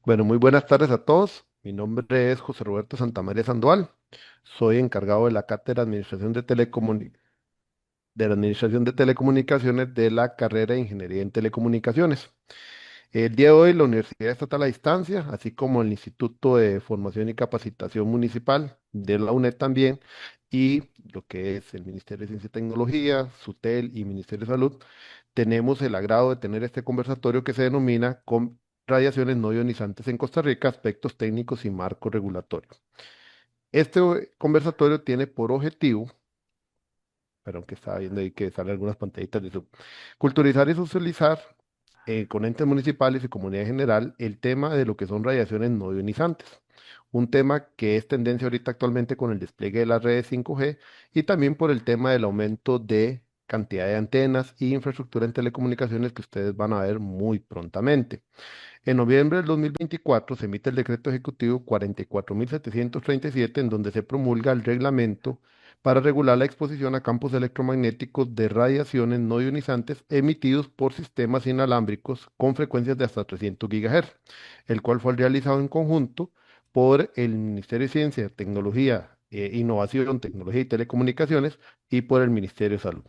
Bueno, muy buenas tardes a todos. Mi nombre es José Roberto Santamaría Sandoval. Soy encargado de la cátedra de la Administración de Telecomunicaciones de la carrera de Ingeniería en Telecomunicaciones. El día de hoy, la Universidad Estatal a Distancia, así como el Instituto de Formación y Capacitación Municipal de la UNED también, y lo que es el Ministerio de Ciencia y Tecnología, SUTEL y Ministerio de Salud, tenemos el agrado de tener este conversatorio que se denomina con radiaciones no ionizantes en Costa Rica, aspectos técnicos y marco regulatorio. Este conversatorio tiene por objetivo, perdón que estaba viendo ahí que salen algunas pantallitas de Zoom, culturizar y socializar con entes municipales y comunidad en general el tema de lo que son radiaciones no ionizantes. Un tema que es tendencia ahorita actualmente con el despliegue de las redes 5G y también por el tema del aumento de cantidad de antenas y infraestructura en telecomunicaciones que ustedes van a ver muy prontamente. En noviembre del 2024 se emite el decreto ejecutivo 44.737 en donde se promulga el reglamento para regular la exposición a campos electromagnéticos de radiaciones no ionizantes emitidos por sistemas inalámbricos con frecuencias de hasta 300 GHz, el cual fue realizado en conjunto por el Ministerio de Ciencia, Tecnología, Innovación, Tecnología y Telecomunicaciones y por el Ministerio de Salud.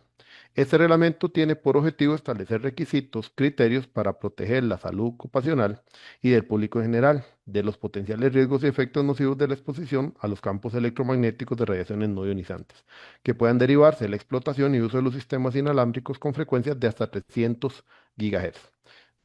Este reglamento tiene por objetivo establecer requisitos, criterios para proteger la salud ocupacional y del público en general de los potenciales riesgos y efectos nocivos de la exposición a los campos electromagnéticos de radiaciones no ionizantes, que puedan derivarse de la explotación y uso de los sistemas inalámbricos con frecuencias de hasta 300 GHz.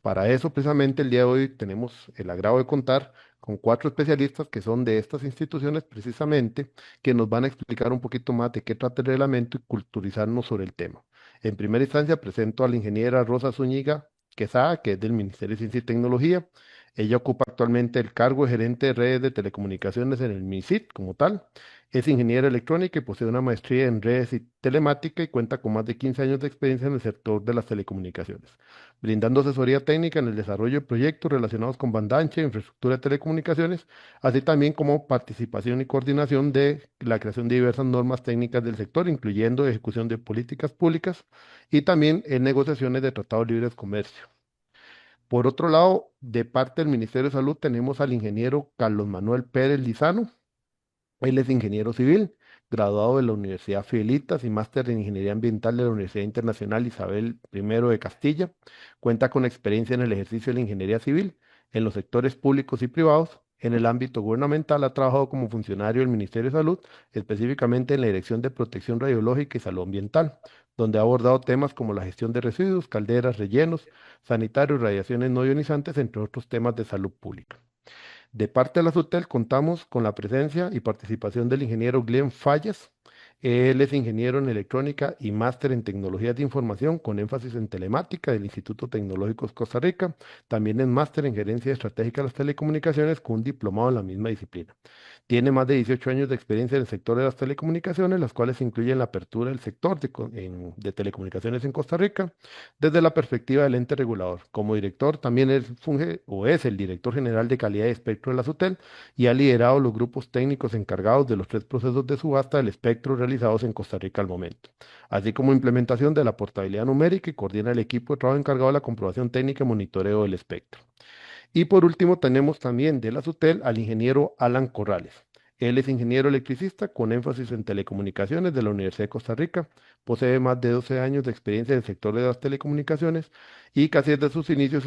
Para eso, precisamente, el día de hoy tenemos el agrado de contar con cuatro especialistas que son de estas instituciones precisamente, que nos van a explicar un poquito más de qué trata el reglamento y culturizarnos sobre el tema. En primera instancia, presento a la ingeniera Rosa Zúñiga Quesada, que es del Ministerio de Ciencia y Tecnología. Ella ocupa actualmente el cargo de gerente de redes de telecomunicaciones en el MISIT como tal. Es ingeniera electrónica y posee una maestría en redes y telemática y cuenta con más de 15 años de experiencia en el sector de las telecomunicaciones, brindando asesoría técnica en el desarrollo de proyectos relacionados con banda ancha e infraestructura de telecomunicaciones, así también como participación y coordinación de la creación de diversas normas técnicas del sector, incluyendo ejecución de políticas públicas y también en negociaciones de tratados libres de comercio. Por otro lado, de parte del Ministerio de Salud tenemos al ingeniero Carlos Manuel Pérez Lizano. Él es ingeniero civil, graduado de la Universidad Filipinas y máster en Ingeniería Ambiental de la Universidad Internacional Isabel I de Castilla. Cuenta con experiencia en el ejercicio de la ingeniería civil en los sectores públicos y privados. En el ámbito gubernamental ha trabajado como funcionario del Ministerio de Salud, específicamente en la Dirección de Protección Radiológica y Salud Ambiental, donde ha abordado temas como la gestión de residuos, calderas, rellenos, sanitarios, radiaciones no ionizantes, entre otros temas de salud pública. De parte de la SUTEL contamos con la presencia y participación del ingeniero Glenn Fallas. Él es ingeniero en electrónica y máster en tecnologías de información con énfasis en telemática del Instituto Tecnológico de Costa Rica. También es máster en gerencia estratégica de las telecomunicaciones con un diplomado en la misma disciplina. Tiene más de 18 años de experiencia en el sector de las telecomunicaciones, las cuales incluyen la apertura del sector de telecomunicaciones en Costa Rica desde la perspectiva del ente regulador. Como director, también él funge o es el director general de calidad de espectro de la SUTEL y ha liderado los grupos técnicos encargados de los tres procesos de subasta del espectro realizados en Costa Rica al momento, así como implementación de la portabilidad numérica y coordina el equipo de trabajo encargado de la comprobación técnica y monitoreo del espectro. Y por último, tenemos también de la SUTEL al ingeniero Alan Corrales. Él es ingeniero electricista con énfasis en telecomunicaciones de la Universidad de Costa Rica. Posee más de 12 años de experiencia en el sector de las telecomunicaciones y casi desde sus inicios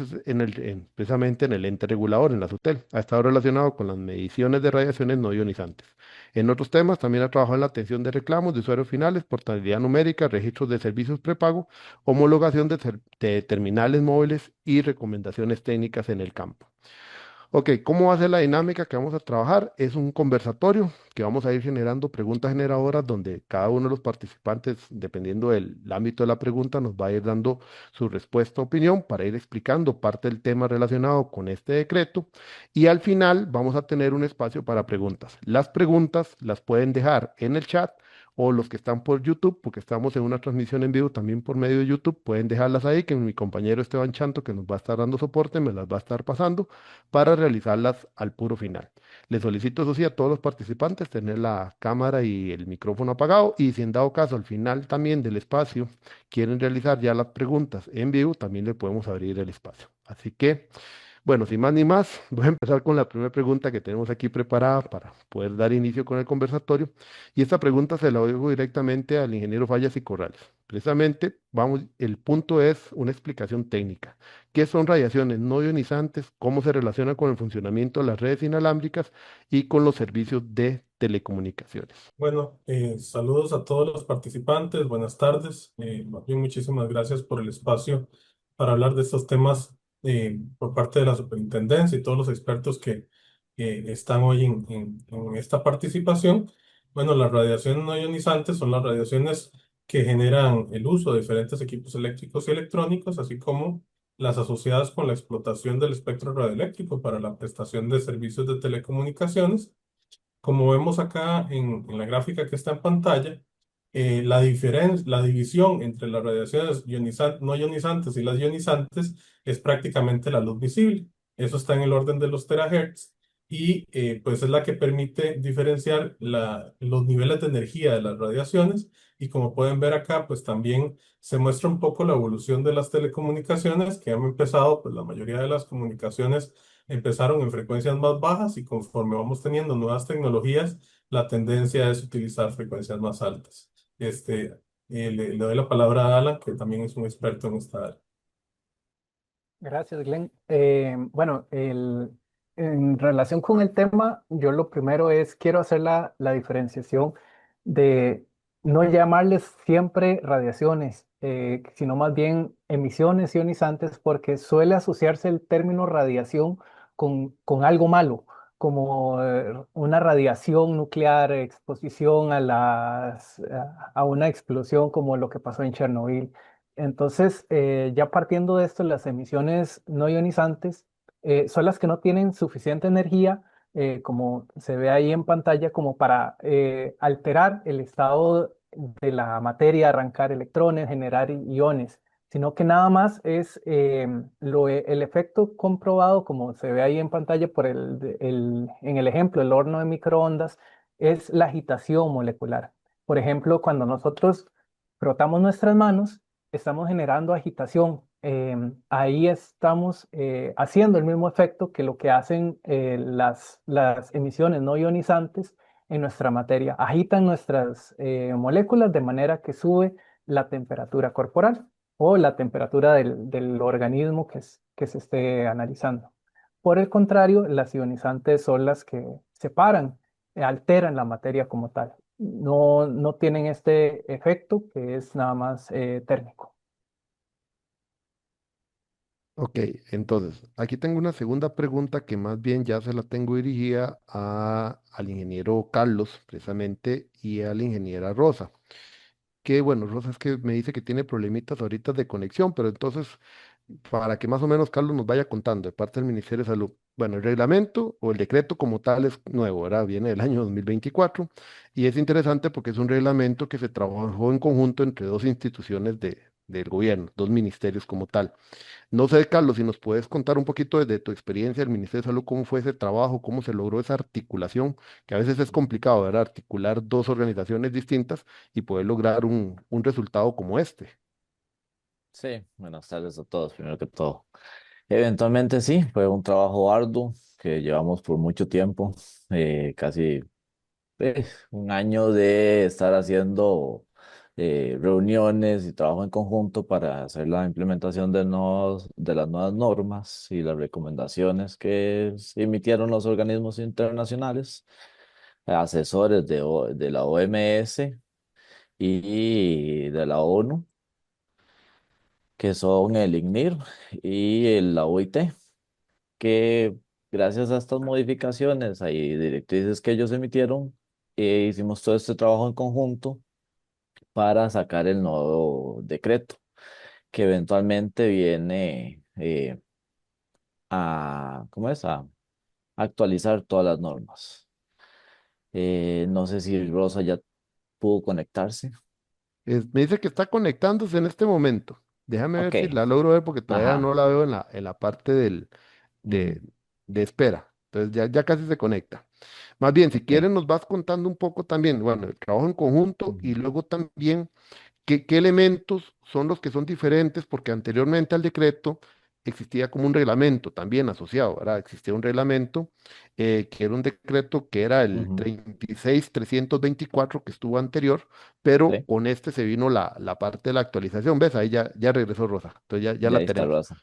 precisamente en el ente regulador, en la SUTEL. Ha estado relacionado con las mediciones de radiaciones no ionizantes. En otros temas, también ha trabajado en la atención de reclamos de usuarios finales, portabilidad numérica, registros de servicios prepago, homologación de terminales móviles y recomendaciones técnicas en el campo. Ok, ¿cómo va a ser la dinámica que vamos a trabajar? Es un conversatorio que vamos a ir generando preguntas generadoras donde cada uno de los participantes, dependiendo del ámbito de la pregunta, nos va a ir dando su respuesta o opinión para ir explicando parte del tema relacionado con este decreto. Y al final vamos a tener un espacio para preguntas. Las preguntas las pueden dejar en el chat o los que están por YouTube, porque estamos en una transmisión en vivo también por medio de YouTube, pueden dejarlas ahí, que mi compañero Esteban Chanto, que nos va a estar dando soporte, me las va a estar pasando para realizarlas al puro final. Les solicito, eso sí, a todos los participantes tener la cámara y el micrófono apagado y si en dado caso al final también del espacio quieren realizar ya las preguntas en vivo, también le podemos abrir el espacio. Así que Bueno, sin más ni más, voy a empezar con la primera pregunta que tenemos aquí preparada para poder dar inicio con el conversatorio. Y esta pregunta se la oigo directamente al ingeniero Fallas y Corrales. Precisamente, vamos, el punto es una explicación técnica. ¿Qué son radiaciones no ionizantes? ¿Cómo se relacionan con el funcionamiento de las redes inalámbricas y con los servicios de telecomunicaciones? Bueno, saludos a todos los participantes, buenas tardes. Más bien, muchísimas gracias por el espacio para hablar de estos temas por parte de la superintendencia y todos los expertos que están hoy en esta participación. Bueno, las radiaciones no ionizantes son las radiaciones que generan el uso de diferentes equipos eléctricos y electrónicos, así como las asociadas con la explotación del espectro radioeléctrico para la prestación de servicios de telecomunicaciones. Como vemos acá en la gráfica que está en pantalla, la división entre las radiaciones no ionizantes y las ionizantes es prácticamente la luz visible. Eso está en el orden de los terahertz y pues es la que permite diferenciar los niveles de energía de las radiaciones. Y como pueden ver acá, pues también se muestra un poco la evolución de las telecomunicaciones que han empezado, pues la mayoría de las comunicaciones empezaron en frecuencias más bajas y conforme vamos teniendo nuevas tecnologías, la tendencia es utilizar frecuencias más altas. Le doy la palabra a Alan, que también es un experto en esta área. Gracias, Glenn. Bueno, en relación con el tema, yo lo primero es, quiero hacer la diferenciación de no llamarles siempre radiaciones, sino más bien emisiones ionizantes, porque suele asociarse el término radiación con algo malo, como una radiación nuclear, exposición a una explosión como lo que pasó en Chernobyl. Entonces, ya partiendo de esto, las emisiones no ionizantes son las que no tienen suficiente energía, como se ve ahí en pantalla, como para alterar el estado de la materia, arrancar electrones, generar iones, sino que nada más es el efecto comprobado, como se ve ahí en pantalla en el ejemplo, el horno de microondas, es la agitación molecular. Por ejemplo, cuando nosotros frotamos nuestras manos, estamos generando agitación. Ahí estamos haciendo el mismo efecto que lo que hacen las emisiones no ionizantes en nuestra materia. Agitan nuestras moléculas de manera que sube la temperatura corporal o la temperatura del organismo que se esté analizando. Por el contrario, las ionizantes son las que separan, alteran la materia como tal. No tienen este efecto que es nada más térmico. Ok, entonces, aquí tengo una segunda pregunta que más bien ya se la tengo dirigida al ingeniero Carlos, precisamente, y a la ingeniera Rosa. Que bueno, Rosa es que me dice que tiene problemitas ahorita de conexión, pero entonces, para que más o menos Carlos nos vaya contando de parte del Ministerio de Salud. Bueno, el reglamento o el decreto como tal es nuevo, ¿verdad? Viene del año 2024 y es interesante porque es un reglamento que se trabajó en conjunto entre dos instituciones del gobierno, dos ministerios como tal. No sé, Carlos, si nos puedes contar un poquito desde tu experiencia del Ministerio de Salud, cómo fue ese trabajo, cómo se logró esa articulación, que a veces es complicado, ¿verdad? Articular dos organizaciones distintas y poder lograr un resultado como este. Sí, buenas tardes a todos, primero que todo. Eventualmente sí, fue un trabajo arduo que llevamos por mucho tiempo, casi un año de estar haciendo reuniones y trabajo en conjunto para hacer la implementación de las nuevas normas y las recomendaciones que se emitieron los organismos internacionales, asesores de la OMS y de la ONU, que son el ICNIR y la OIT, que gracias a estas modificaciones y directrices que ellos emitieron, hicimos todo este trabajo en conjunto para sacar el nuevo decreto, que eventualmente viene ¿cómo es? A actualizar todas las normas. No sé si Rosa ya pudo conectarse. Me dice que está conectándose en este momento. Déjame ver Ok, si la logro ver porque todavía no ajá. la veo en la parte Ujú. de, de espera. Entonces ya casi se conecta. Más bien, si Ok. quieres, nos vas contando un poco también, bueno, el trabajo en conjunto y Ujú. luego también qué elementos son los que son diferentes, porque anteriormente al decreto existía como un reglamento también asociado, ¿verdad? Existía un reglamento que era un decreto que era el Ujú. 36324 que estuvo anterior, pero Sí, con este se vino la parte de la actualización. ¿Ves? Ahí ya regresó Rosa, entonces ya ya la ahí está tenemos. Raza.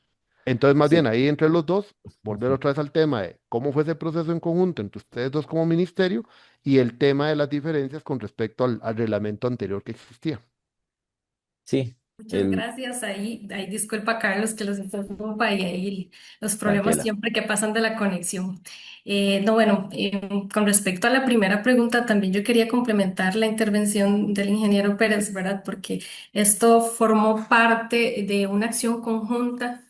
Entonces, más bien, Sí. ahí entre los dos, volver otra vez al tema de cómo fue ese proceso en conjunto entre ustedes dos como ministerio y el tema de las diferencias con respecto al reglamento anterior que existía. Sí, Muchas el, gracias. Ahí disculpa Carlos que los interrumpa y ahí los problemas tranquila. siempre que pasan de la conexión. No, bueno, con respecto a la primera pregunta, también yo quería complementar la intervención del ingeniero Pérez, ¿verdad? Porque esto formó parte de una acción conjunta,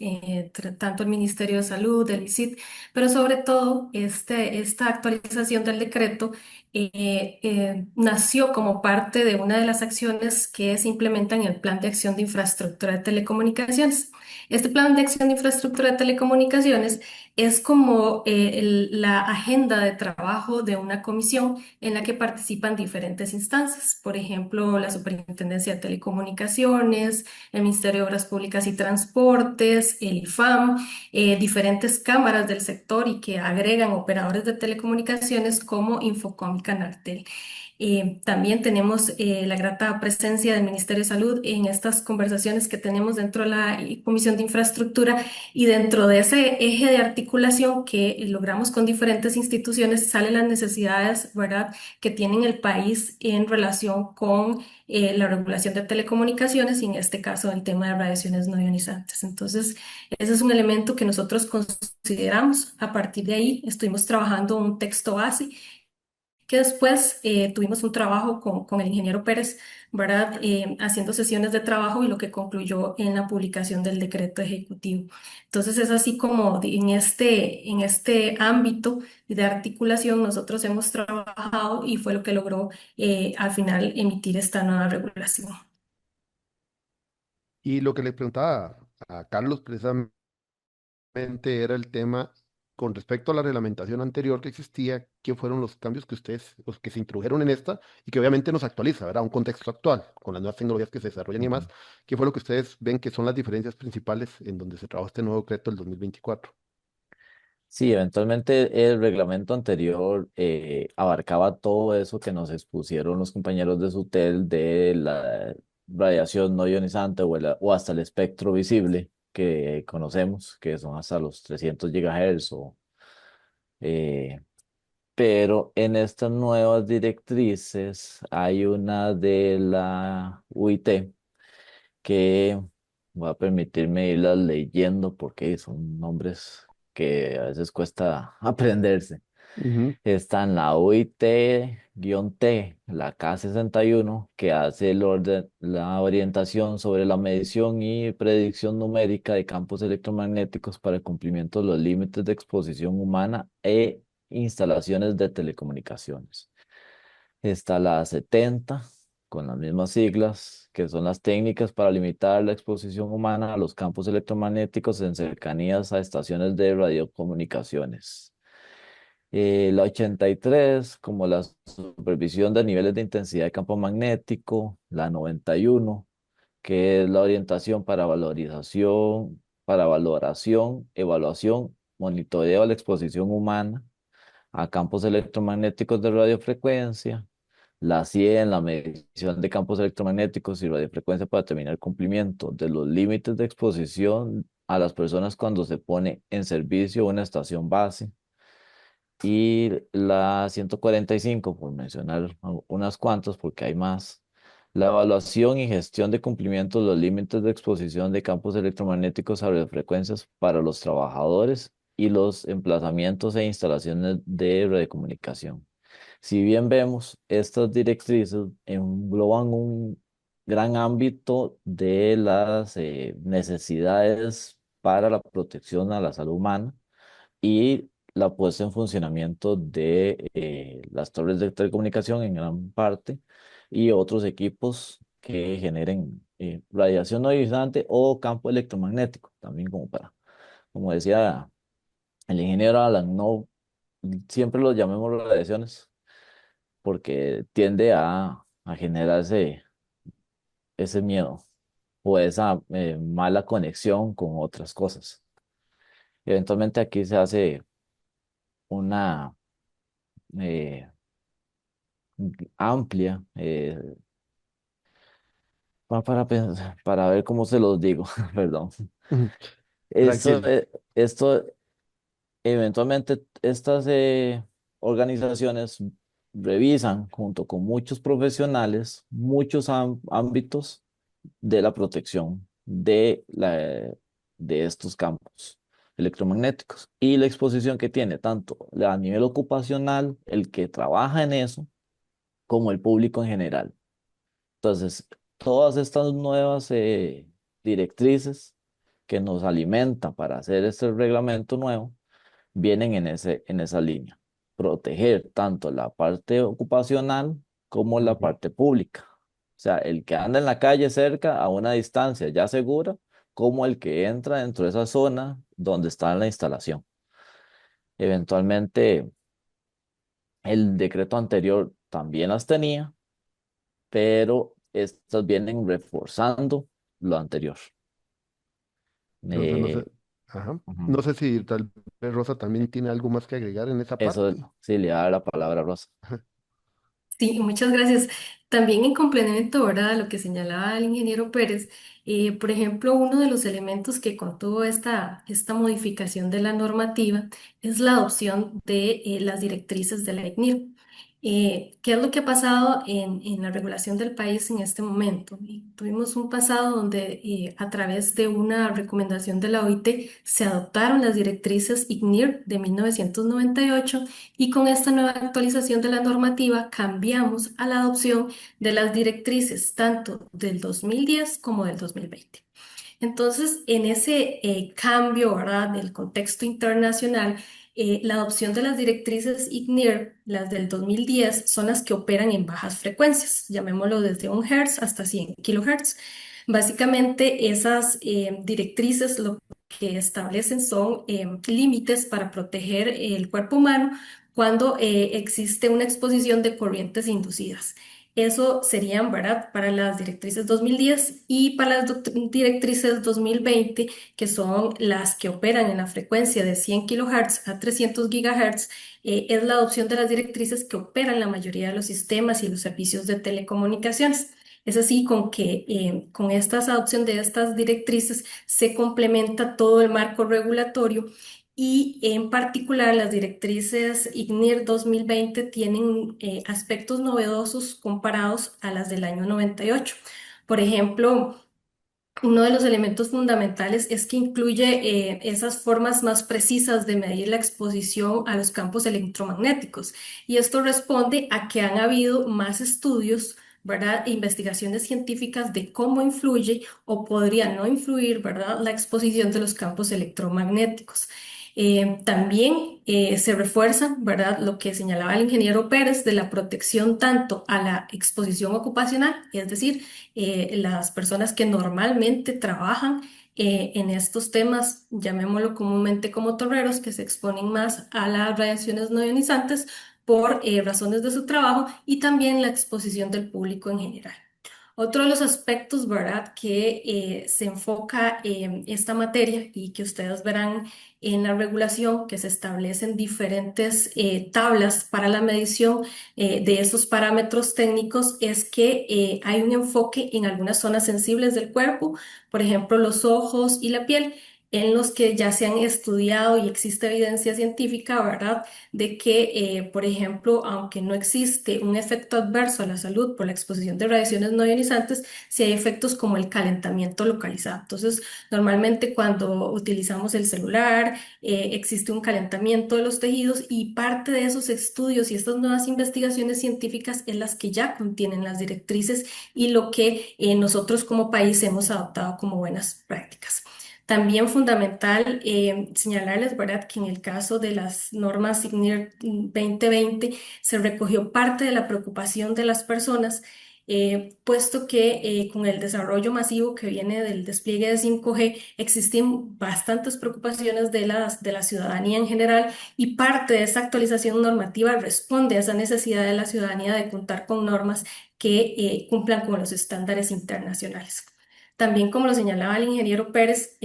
tanto el Ministerio de Salud, el ICIT, pero sobre todo esta actualización del decreto nació como parte de una de las acciones que se implementan en el Plan de Acción de Infraestructura de Telecomunicaciones. Este Plan de Acción de Infraestructura de Telecomunicaciones es como la agenda de trabajo de una comisión en la que participan diferentes instancias, por ejemplo, la Superintendencia de Telecomunicaciones, el Ministerio de Obras Públicas y Transportes, el IFAM, diferentes cámaras del sector y que agregan operadores de telecomunicaciones como Infocom y Canaltel. También tenemos la grata presencia del Ministerio de Salud en estas conversaciones que tenemos dentro de la Comisión de Infraestructura y dentro de ese eje de articulación que logramos con diferentes instituciones salen las necesidades, ¿verdad?, que tiene el país en relación con la regulación de telecomunicaciones y en este caso el tema de radiaciones no ionizantes. Entonces, ese es un elemento que nosotros consideramos. A partir de ahí, estuvimos trabajando un texto base que después tuvimos un trabajo con el ingeniero Pérez, ¿verdad? Haciendo sesiones de trabajo y lo que concluyó en la publicación del decreto ejecutivo. Entonces es así como en este ámbito de articulación nosotros hemos trabajado y fue lo que logró al final emitir esta nueva regulación. Y lo que le preguntaba a Carlos precisamente era el tema con respecto a la reglamentación anterior que existía, qué fueron los cambios que ustedes, los que se introdujeron en esta y que obviamente nos actualiza, ¿verdad? Un contexto actual, con las nuevas tecnologías que se desarrollan y Ujú. demás. ¿Qué fue lo que ustedes ven que son las diferencias principales en donde se trabajó este nuevo decreto del 2024? Sí, eventualmente el reglamento anterior abarcaba todo eso que nos expusieron los compañeros de SUTEL de la radiación no ionizante o hasta el espectro visible que conocemos, que son hasta los 300 GHz. Eh, pero en estas nuevas directrices hay una de la UIT que voy a permitirme irlas leyendo porque son nombres que a veces cuesta aprenderse. Ujú. Está en la UIT-T, la K61, que hace la orientación sobre la medición y predicción numérica de campos electromagnéticos para el cumplimiento de los límites de exposición humana e instalaciones de telecomunicaciones. Está la 70, con las mismas siglas, que son las técnicas para limitar la exposición humana a los campos electromagnéticos en cercanías a estaciones de radiocomunicaciones. La 83, como la supervisión de niveles de intensidad de campo magnético. La 91, que es la orientación para valoración, evaluación, monitoreo de la exposición humana a campos electromagnéticos de radiofrecuencia. La 100, la medición de campos electromagnéticos y radiofrecuencia para determinar el cumplimiento de los límites de exposición a las personas cuando se pone en servicio una estación base. Y la 145, por mencionar unas cuantas, porque hay más, la evaluación y gestión de cumplimiento de los límites de exposición de campos electromagnéticos a radiofrecuencias para los trabajadores y los emplazamientos e instalaciones de radiocomunicación. Si bien vemos, estas directrices engloban un gran ámbito de las necesidades para la protección a la salud humana y la puesta en funcionamiento de las torres de telecomunicación en gran parte y otros equipos que generen radiación no ionizante o campo electromagnético, también como decía el ingeniero Alan, no siempre los llamemos radiaciones porque tiende a generar ese miedo o esa mala conexión con otras cosas. Eventualmente aquí se hace una eh, amplia, para ver cómo se los digo, perdón. Ujú. Esto, Tranquilo. esto eventualmente estas organizaciones revisan junto con muchos profesionales muchos ámbitos de la protección de estos campos electromagnéticos y la exposición que tiene tanto a nivel ocupacional, el que trabaja en eso, como el público en general. Entonces, todas estas nuevas directrices que nos alimentan para hacer este reglamento nuevo vienen en esa línea. Proteger tanto la parte ocupacional como la Ujú. parte pública. O sea, el que anda en la calle cerca a una distancia ya segura, como el que entra dentro de esa zona donde está la instalación. Eventualmente, el decreto anterior también las tenía, pero estas vienen reforzando lo anterior. Entonces, no sé. Eh, Ajá. ujú. No sé si tal vez Rosa también tiene algo más que agregar en esa Eso parte. sí le da la palabra a Rosa. Sí, muchas gracias. También en complemento, ¿verdad? A lo que señalaba el ingeniero Pérez, por ejemplo, uno de los elementos que contuvo esta modificación de la normativa es la adopción de las directrices de la ICNIR. ¿Qué es lo que ha pasado en la regulación del país en este momento? Y tuvimos un pasado donde a través de una recomendación de la OIT se adoptaron las directrices ICNIR de 1998 y con esta nueva actualización de la normativa cambiamos a la adopción de las directrices tanto del 2010 como del 2020. Entonces, en ese cambio, ¿verdad?, del contexto internacional, la adopción de las directrices ICNIR, las del 2010, son las que operan en bajas frecuencias, llamémoslo desde 1 Hz hasta 100 kHz. Básicamente, esas directrices lo que establecen son límites para proteger el cuerpo humano cuando existe una exposición de corrientes inducidas. Eso serían, ¿verdad?, para las directrices 2010 y para las directrices 2020, que son las que operan en la frecuencia de 100 kHz a 300 GHz, es la adopción de las directrices que operan la mayoría de los sistemas y los servicios de telecomunicaciones. Es así con que con esta adopción de estas directrices se complementa todo el marco regulatorio y en particular las directrices ICNIR 2020 tienen aspectos novedosos comparados a las del año 98. Por ejemplo, uno de los elementos fundamentales es que incluye esas formas más precisas de medir la exposición a los campos electromagnéticos. Y esto responde a que han habido más estudios, ¿verdad?, e investigaciones científicas de cómo influye o podría no influir, ¿verdad?, la exposición de los campos electromagnéticos. También se refuerza, ¿verdad?, lo que señalaba el ingeniero Pérez de la protección tanto a la exposición ocupacional, es decir, las personas que normalmente trabajan en estos temas, llamémoslo comúnmente como torreros, que se exponen más a las radiaciones no ionizantes por razones de su trabajo y también la exposición del público en general. Otro de los aspectos, ¿verdad?, que se enfoca en esta materia y que ustedes verán en la regulación, que se establecen diferentes tablas para la medición de esos parámetros técnicos, es que hay un enfoque en algunas zonas sensibles del cuerpo, por ejemplo, los ojos y la piel, en los que ya se han estudiado y existe evidencia científica, ¿verdad?, de que, por ejemplo, aunque no existe un efecto adverso a la salud por la exposición de radiaciones no ionizantes, sí hay efectos como el calentamiento localizado. Entonces, normalmente cuando utilizamos el celular, existe un calentamiento de los tejidos y parte de esos estudios y estas nuevas investigaciones científicas es las que ya contienen las directrices y lo que nosotros como país hemos adoptado como buenas prácticas. También fundamental señalarles, ¿verdad?, que en el caso de las normas ICNIR 2020 se recogió parte de la preocupación de las personas, puesto que con el desarrollo masivo que viene del despliegue de 5G existen bastantes preocupaciones de la ciudadanía en general y parte de esa actualización normativa responde a esa necesidad de la ciudadanía de contar con normas que cumplan con los estándares internacionales. También, como lo señalaba el ingeniero Pérez,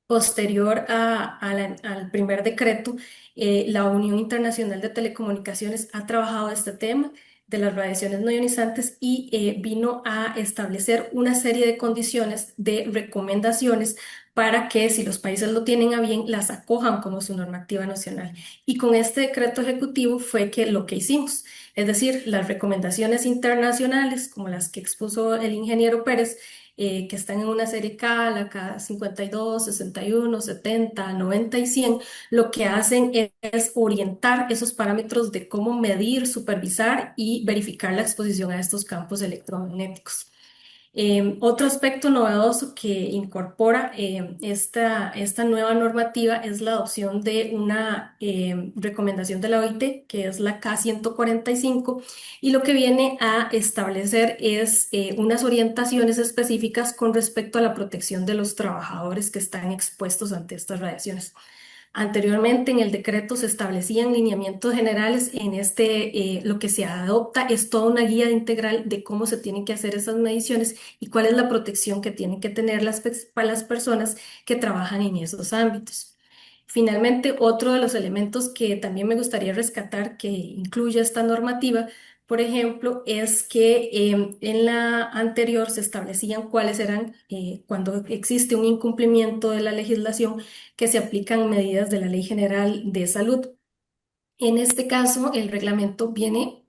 Posterior al primer decreto, la Unión Internacional de Telecomunicaciones ha trabajado este tema de las radiaciones no ionizantes y vino a establecer una serie de condiciones de recomendaciones para que, si los países lo tienen a bien, las acojan como su normativa nacional. Y con este decreto ejecutivo fue que lo que hicimos, es decir, las recomendaciones internacionales, como las que expuso el ingeniero Pérez, que están en una serie K, la K 52, 61, 70, 90 y 100, lo que hacen es orientar esos parámetros de cómo medir, supervisar y verificar la exposición a estos campos electromagnéticos. Otro aspecto novedoso que incorpora esta nueva normativa es la adopción de una recomendación de la OIT, que es la K 145, y lo que viene a establecer es unas orientaciones específicas con respecto a la protección de los trabajadores que están expuestos ante estas radiaciones. Anteriormente en el decreto se establecían lineamientos generales. En lo que se adopta es toda una guía integral de cómo se tienen que hacer esas mediciones y cuál es la protección que tienen que tener para las personas que trabajan en esos ámbitos. Finalmente, otro de los elementos que también me gustaría rescatar que incluye esta normativa, por ejemplo, es que en la anterior se establecían cuáles eran, cuando existe un incumplimiento de la legislación, que se aplican medidas de la Ley General de Salud. En este caso, el reglamento viene,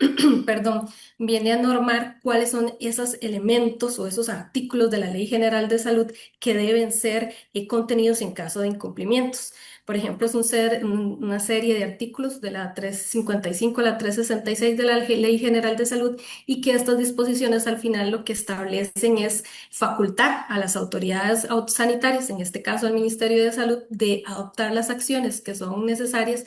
perdón, viene a normar cuáles son esos elementos o esos artículos de la Ley General de Salud que deben ser contenidos en caso de incumplimientos. Por ejemplo, es una serie de artículos de la 355 a la 366 de la Ley General de Salud, y que estas disposiciones al final lo que establecen es facultar a las autoridades sanitarias, en este caso al Ministerio de Salud, de adoptar las acciones que son necesarias,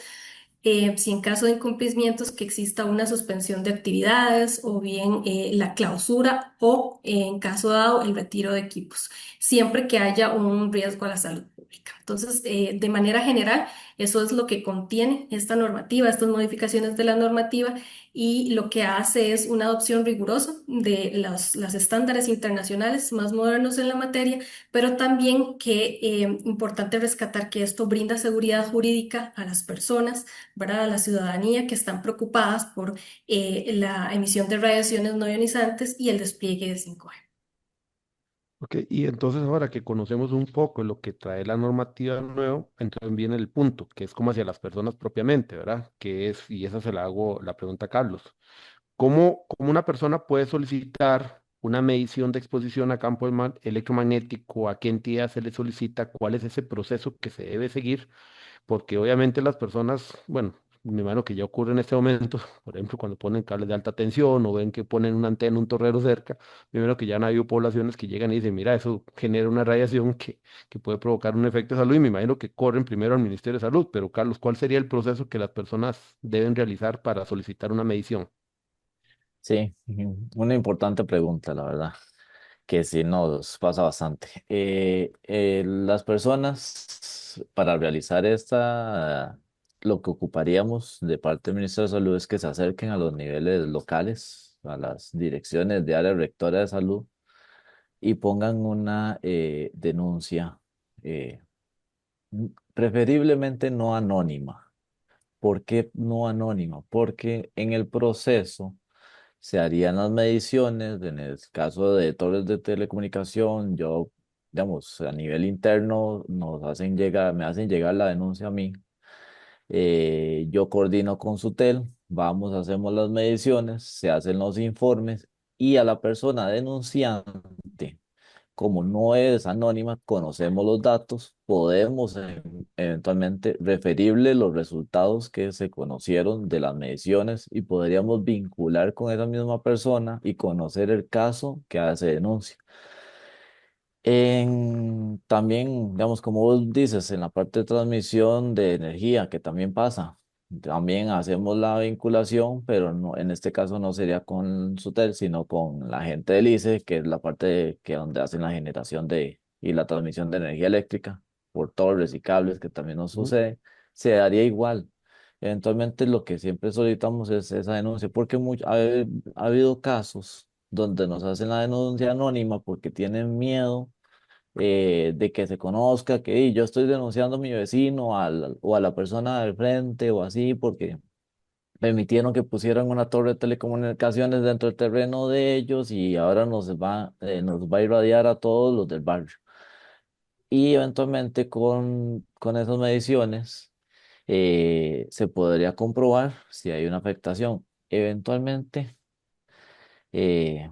si en caso de incumplimientos, que exista una suspensión de actividades o bien la clausura o, en caso dado, el retiro de equipos, siempre que haya un riesgo a la salud pública. Entonces, de manera general, eso es lo que contiene esta normativa, estas modificaciones de la normativa, y lo que hace es una adopción rigurosa de los estándares internacionales más modernos en la materia, pero también que importante rescatar que esto brinda seguridad jurídica a las personas, ¿verdad? A la ciudadanía, que están preocupadas por la emisión de radiaciones no ionizantes y el despliegue de 5G. Ok, y entonces ahora que conocemos un poco lo que trae la normativa nuevo, entonces viene el punto, que es como hacia las personas propiamente, ¿verdad? Que es, y esa se la hago la pregunta a Carlos. ¿Cómo una persona puede solicitar una medición de exposición a campo electromagnético? ¿A qué entidad se le solicita? ¿Cuál es ese proceso que se debe seguir? Porque obviamente las personas, bueno, me imagino que ya ocurre en este momento, por ejemplo, cuando ponen cables de alta tensión o ven que ponen una antena, un torrero cerca, primero que ya han habido poblaciones que llegan y dicen, mira, eso genera una radiación que puede provocar un efecto de salud, y me imagino que corren primero al Ministerio de Salud. Pero Carlos, ¿cuál sería el proceso que las personas deben realizar para solicitar una medición? Sí, una importante pregunta, la verdad, que sí nos pasa bastante. Las personas, para realizar lo que ocuparíamos de parte del Ministerio de Salud es que se acerquen a los niveles locales, a las direcciones de área rectora de salud, y pongan una denuncia, eh, preferiblemente no anónima. ¿Por qué no anónima? Porque en el proceso se harían las mediciones. En el caso de torres de telecomunicación, yo, digamos, a nivel interno me hacen llegar la denuncia a mí. Yo coordino con Sutel, vamos, hacemos las mediciones, se hacen los informes, y a la persona denunciante, como no es anónima, conocemos los datos, podemos eventualmente referirle los resultados que se conocieron de las mediciones, y podríamos vincular con esa misma persona y conocer el caso que hace denuncia. También, digamos, como vos dices, en la parte de transmisión de energía, que también pasa, también hacemos la vinculación, pero no, en este caso no sería con Sutel, sino con la gente del ICE, que es la parte donde hacen la generación y la transmisión de energía eléctrica por torres y cables, que también nos Ujú. sucede. Se daría igual. Eventualmente lo que siempre solicitamos es esa denuncia, porque ha habido casos donde nos hacen la denuncia anónima porque tienen miedo, de que se conozca que yo estoy denunciando a mi vecino o a la persona del frente o así porque permitieron que pusieran una torre de telecomunicaciones dentro del terreno de ellos y ahora nos va a irradiar a todos los del barrio. Y eventualmente con esas mediciones se podría comprobar si hay una afectación. Eventualmente, eh,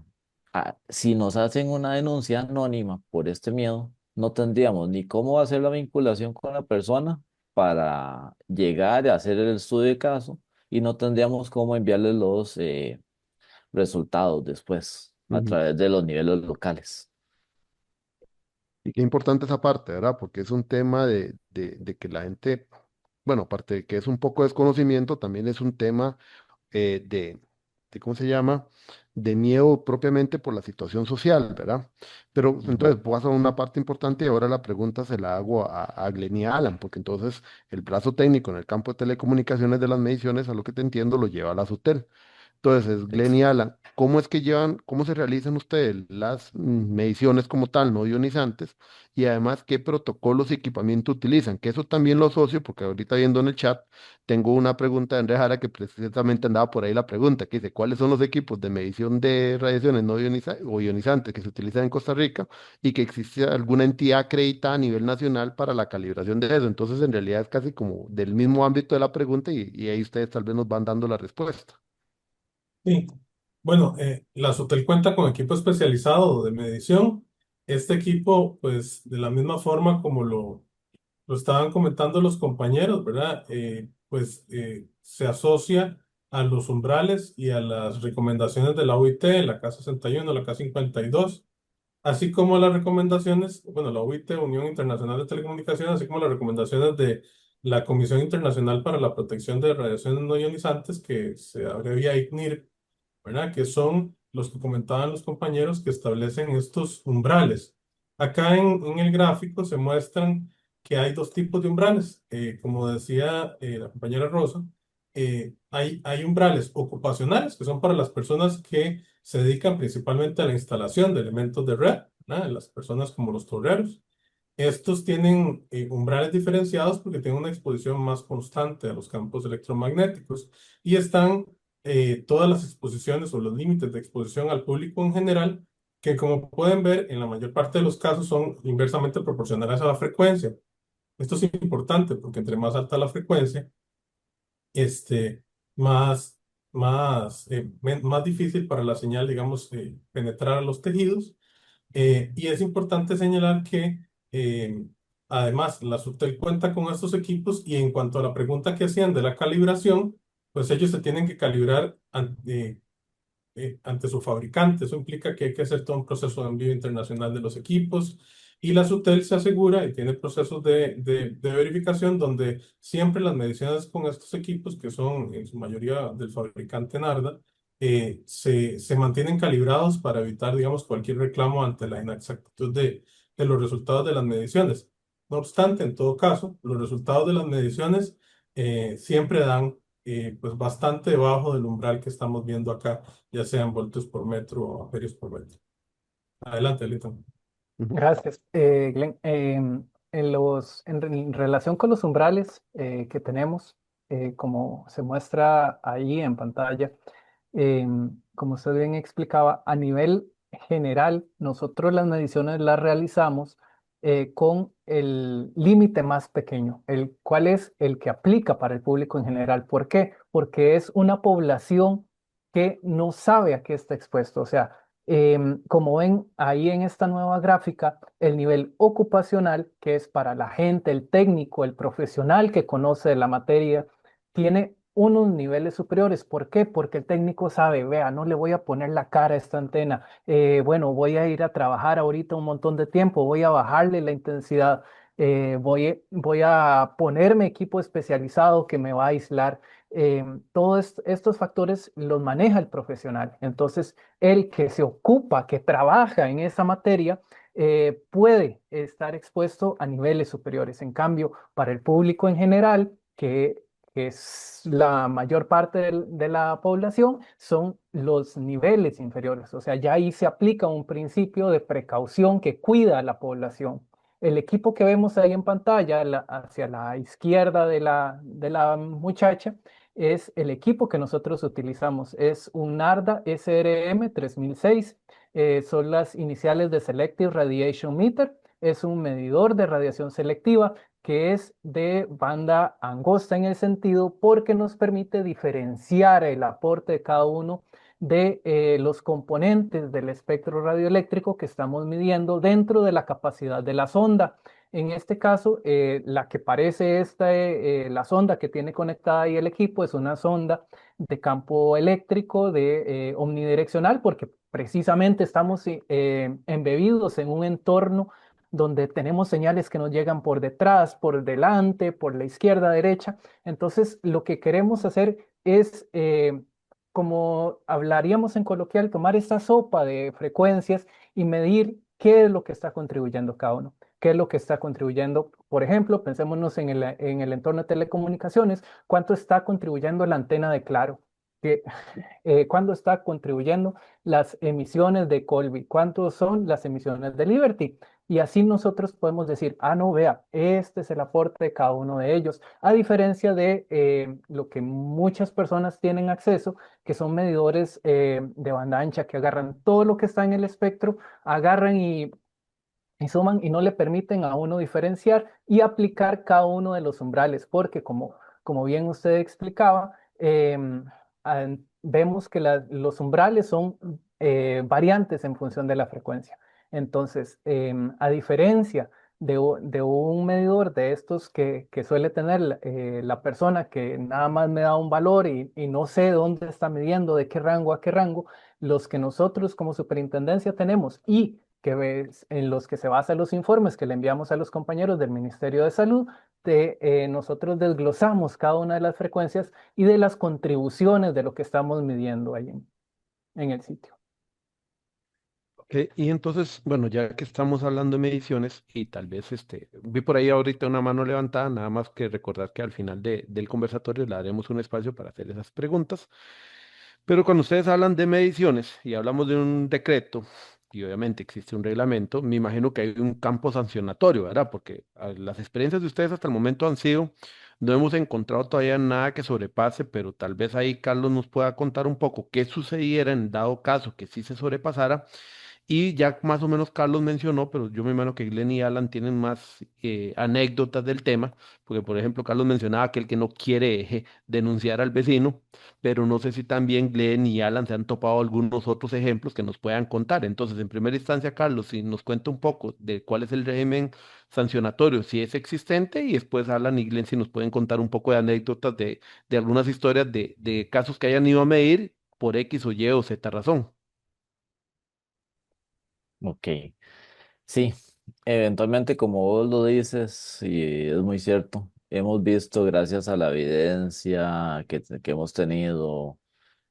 si nos hacen una denuncia anónima por este miedo, no tendríamos ni cómo hacer la vinculación con la persona para llegar a hacer el estudio de caso y no tendríamos cómo enviarle los resultados después a Ujú. través de los niveles locales. Y qué importante esa parte, ¿verdad? Porque es un tema de que la gente, bueno, aparte de que es un poco desconocimiento, también es un tema ¿cómo se llama? De miedo propiamente por la situación social, ¿verdad? Pero Ujú. entonces paso a una parte importante y ahora la pregunta se la hago a Glenn Alan, porque entonces el brazo técnico en el campo de telecomunicaciones de las mediciones, a lo que te entiendo, lo lleva a la SUTEL. Entonces, Glenn y Alan, ¿cómo es que llevan, cómo se realizan ustedes las mediciones como tal, no ionizantes? Y además, ¿qué protocolos y equipamiento utilizan? Que eso también lo asocio, porque ahorita viendo en el chat, tengo una pregunta de Andrés Jara que precisamente andaba por ahí la pregunta, que dice, ¿cuáles son los equipos de medición de radiaciones no o ionizantes que se utilizan en Costa Rica y que existe alguna entidad acreditada a nivel nacional para la calibración de eso? Entonces, en realidad es casi como del mismo ámbito de la pregunta y ahí ustedes tal vez nos van dando la respuesta. Sí, bueno, la Sotel cuenta con equipo especializado de medición. Este equipo, pues, de la misma forma como lo estaban comentando los compañeros, ¿verdad? Se asocia a los umbrales y a las recomendaciones de la OIT, la K61, la K52, así como las recomendaciones, bueno, la OIT, Unión Internacional de Telecomunicaciones, así como las recomendaciones de la Comisión Internacional para la Protección de Radiaciones No Ionizantes, que se abrevia ICNIRP, ¿verdad? Que son los que comentaban los compañeros que establecen estos umbrales. Acá en el gráfico se muestran que hay dos tipos de umbrales. Como decía la compañera Rosa, hay umbrales ocupacionales, que son para las personas que se dedican principalmente a la instalación de elementos de red, ¿verdad? Las personas como los torreros. Estos tienen umbrales diferenciados porque tienen una exposición más constante a los campos electromagnéticos y están todas las exposiciones o los límites de exposición al público en general, que como pueden ver, en la mayor parte de los casos son inversamente proporcionales a la frecuencia. Esto es importante porque entre más alta la frecuencia, este, más, más difícil para la señal, digamos, penetrar a los tejidos y es importante señalar que además la Subtel cuenta con estos equipos y en cuanto a la pregunta que hacían de la calibración, pues ellos se tienen que calibrar ante su fabricante. Eso implica que hay que hacer todo un proceso de envío internacional de los equipos y la SUTEL se asegura y tiene procesos de verificación donde siempre las mediciones con estos equipos, que son en su mayoría del fabricante Narda, se mantienen calibrados para evitar, digamos, cualquier reclamo ante la inexactitud de los resultados de las mediciones. No obstante, en todo caso, los resultados de las mediciones siempre dan pues bastante debajo del umbral que estamos viendo acá, ya sean voltios por metro o amperios por metro. Adelante, Lito. Ujú. Gracias, Glenn. En relación con los umbrales que tenemos, como se muestra ahí en pantalla, como usted bien explicaba, a nivel general, nosotros las mediciones las realizamos con el límite más pequeño, el cual es el que aplica para el público en general. ¿Por qué? Porque es una población que no sabe a qué está expuesto. O sea, como ven ahí en esta nueva gráfica, el nivel ocupacional, que es para la gente, el técnico, el profesional que conoce de la materia, tiene unos niveles superiores. ¿Por qué? Porque el técnico sabe, vea, no le voy a poner la cara a esta antena. Bueno, voy a ir a trabajar ahorita un montón de tiempo, voy a bajarle la intensidad, voy a ponerme equipo especializado que me va a aislar. Todos estos factores los maneja el profesional. Entonces, el que se ocupa, que trabaja en esa materia, puede estar expuesto a niveles superiores. En cambio, para el público en general, que que es la mayor parte de la población, son los niveles inferiores. O sea, ya ahí se aplica un principio de precaución que cuida a la población. El equipo que vemos ahí en pantalla, hacia la izquierda de la muchacha, es el equipo que nosotros utilizamos. Es un NARDA SRM 3006. Son las iniciales de Selective Radiation Meter. Es un medidor de radiación selectiva que es de banda angosta en el sentido porque nos permite diferenciar el aporte de cada uno de los componentes del espectro radioeléctrico que estamos midiendo dentro de la capacidad de la sonda. En este caso, la que parece la sonda que tiene conectada ahí el equipo es una sonda de campo eléctrico de omnidireccional porque precisamente estamos embebidos en un entorno donde tenemos señales que nos llegan por detrás, por delante, por la izquierda, derecha. Entonces, lo que queremos hacer es, como hablaríamos en coloquial, tomar esta sopa de frecuencias y medir qué es lo que está contribuyendo cada uno. ¿Qué es lo que está contribuyendo? Por ejemplo, pensémonos en el entorno de telecomunicaciones, ¿cuánto está contribuyendo la antena de Claro? ¿Qué, cuánto está contribuyendo las emisiones de Colby? ¿Cuánto son las emisiones de Liberty? Y así nosotros podemos decir, ah, no, vea, este es el aporte de cada uno de ellos, a diferencia de lo que muchas personas tienen acceso, que son medidores de banda ancha que agarran todo lo que está en el espectro, agarran y suman y no le permiten a uno diferenciar y aplicar cada uno de los umbrales, porque como bien usted explicaba, vemos que los umbrales son variantes en función de la frecuencia. Entonces, a diferencia de un medidor de estos que suele tener la persona que nada más me da un valor y no sé dónde está midiendo, de qué rango a qué rango, los que nosotros como superintendencia tenemos y en los que se basan los informes que le enviamos a los compañeros del Ministerio de Salud, nosotros desglosamos cada una de las frecuencias y de las contribuciones de lo que estamos midiendo ahí en el sitio. Ok, y entonces, bueno, ya que estamos hablando de mediciones y tal vez vi por ahí ahorita una mano levantada, nada más que recordar que al final del conversatorio le daremos un espacio para hacer esas preguntas. Pero cuando ustedes hablan de mediciones y hablamos de un decreto, y obviamente existe un reglamento, me imagino que hay un campo sancionatorio, ¿verdad? Porque las experiencias de ustedes hasta el momento han sido, no hemos encontrado todavía nada que sobrepase, pero tal vez ahí Carlos nos pueda contar un poco qué sucediera en dado caso que sí se sobrepasara y ya más o menos Carlos mencionó, pero yo me imagino que Glenn y Alan tienen más anécdotas del tema, porque por ejemplo Carlos mencionaba aquel que no quiere denunciar al vecino, pero no sé si también Glenn y Alan se han topado algunos otros ejemplos que nos puedan contar. Entonces, en primera instancia, Carlos, si nos cuenta un poco de cuál es el régimen sancionatorio, si es existente, y después Alan y Glenn si nos pueden contar un poco de anécdotas de algunas historias de casos que hayan ido a medir por X o Y o Z razón. Ok, sí, eventualmente como vos lo dices, y es muy cierto, hemos visto gracias a la evidencia que hemos tenido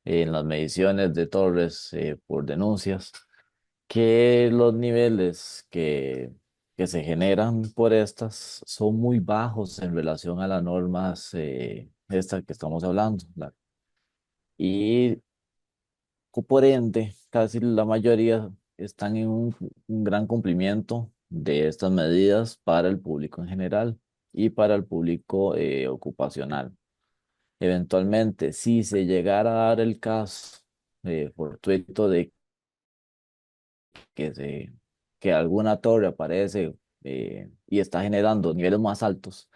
en las mediciones de torres por denuncias, que los niveles que se generan por estas son muy bajos en relación a las normas esta que estamos hablando. Y por ende, casi la mayoría están en un gran cumplimiento de estas medidas para el público en general y para el público ocupacional. Eventualmente, si se llegara a dar el caso fortuito de que alguna torre aparece y está generando niveles más altos,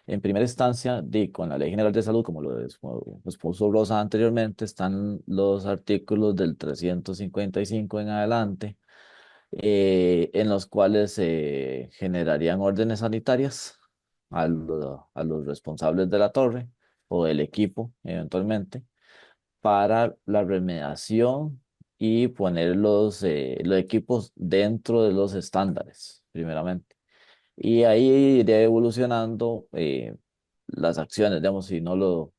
en primera instancia, con la Ley General de Salud, como lo expuso Rosa anteriormente, están los artículos del 355 en adelante, en los cuales se generarían órdenes sanitarias a los responsables de la torre o del equipo, eventualmente, para la remediación y poner los equipos dentro de los estándares, primeramente. Y ahí iría evolucionando las acciones, digamos, si no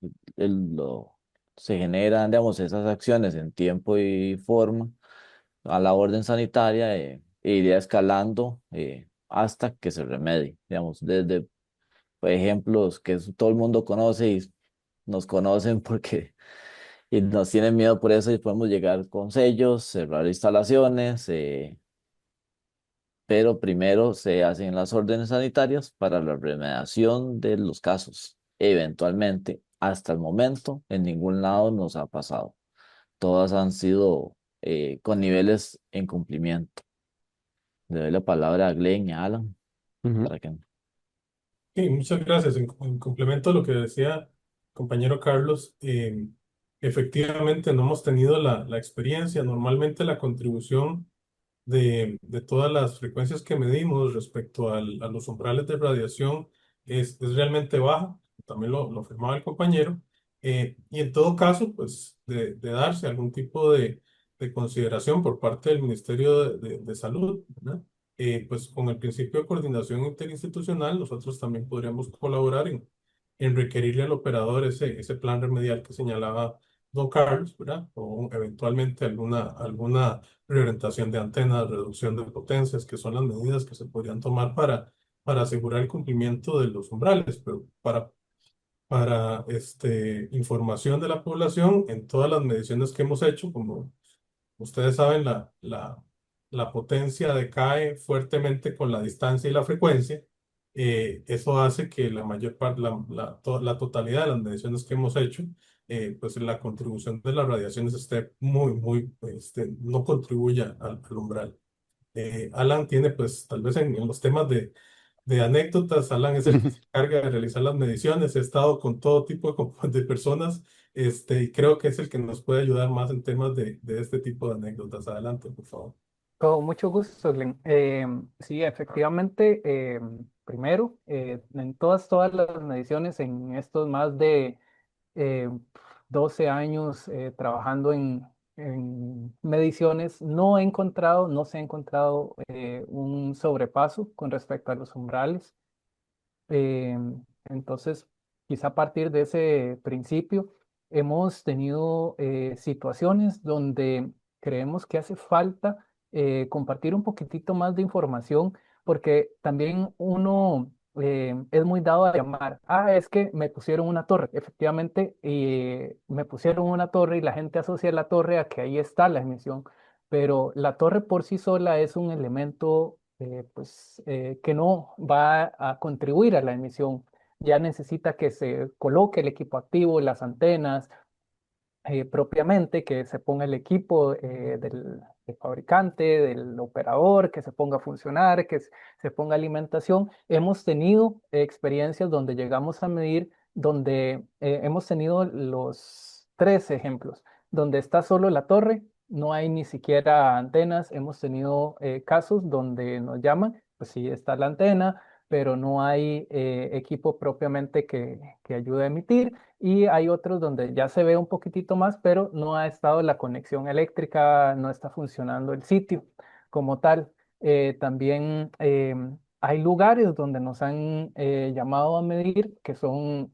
se generan, digamos, esas acciones en tiempo y forma a la orden sanitaria, e iría escalando hasta que se remedie, digamos, desde ejemplos que todo el mundo conoce y nos conocen porque y nos tienen miedo por eso y podemos llegar con sellos, cerrar instalaciones, pero primero se hacen las órdenes sanitarias para la remediación de los casos. Eventualmente, hasta el momento, en ningún lado nos ha pasado. Todas han sido con niveles en cumplimiento. Le doy la palabra a Glenn y a Alan Ujú. para que... Sí, muchas gracias. En complemento a lo que decía compañero Carlos, efectivamente no hemos tenido la experiencia. Normalmente la contribución de todas las frecuencias que medimos respecto a los umbrales de radiación es realmente baja. También lo afirmaba el compañero. Y en todo caso, pues de darse algún tipo de consideración por parte del Ministerio de Salud, ¿verdad? Pues con el principio de coordinación interinstitucional, nosotros también podríamos colaborar en requerirle al operador ese plan remedial que señalaba don Carlos, ¿verdad? O eventualmente alguna reorientación de antenas, reducción de potencias, que son las medidas que se podrían tomar para asegurar el cumplimiento de los umbrales, pero para información de la población, en todas las mediciones que hemos hecho, como ustedes saben, la potencia decae fuertemente con la distancia y la frecuencia. Eso hace que la mayor parte, la totalidad de las mediciones que hemos hecho, pues la contribución de las radiaciones esté muy, no contribuya al umbral. Alan tiene, pues, tal vez en los temas de anécdotas, Alan es el que se encarga de realizar las mediciones. He estado con todo tipo de personas, y creo que es el que nos puede ayudar más en temas de este tipo de anécdotas. Adelante, por favor. Con mucho gusto, Glenn. Sí, efectivamente, primero, en todas las mediciones, en estos más de eh, 12 años trabajando en mediciones, no se ha encontrado un sobrepaso con respecto a los umbrales. Eh, entonces, quizá a partir de ese principio, hemos tenido situaciones donde creemos que hace falta compartir un poquitito más de información, porque también uno es muy dado a llamar, es que me pusieron una torre, efectivamente, me pusieron una torre y la gente asocia la torre a que ahí está la emisión, pero la torre por sí sola es un elemento que no va a contribuir a la emisión. Ya necesita que se coloque el equipo activo, las antenas, propiamente, que se ponga el equipo del fabricante, del operador, que se ponga a funcionar, se ponga alimentación. Hemos tenido experiencias donde llegamos a medir, donde hemos tenido los tres ejemplos, donde está solo la torre, no hay ni siquiera antenas. Hemos tenido casos donde nos llaman, pues sí está la antena, pero no hay equipo propiamente que ayude a emitir, y hay otros donde ya se ve un poquitito más, pero no ha estado la conexión eléctrica, no está funcionando el sitio como tal. También hay lugares donde nos han llamado a medir, que son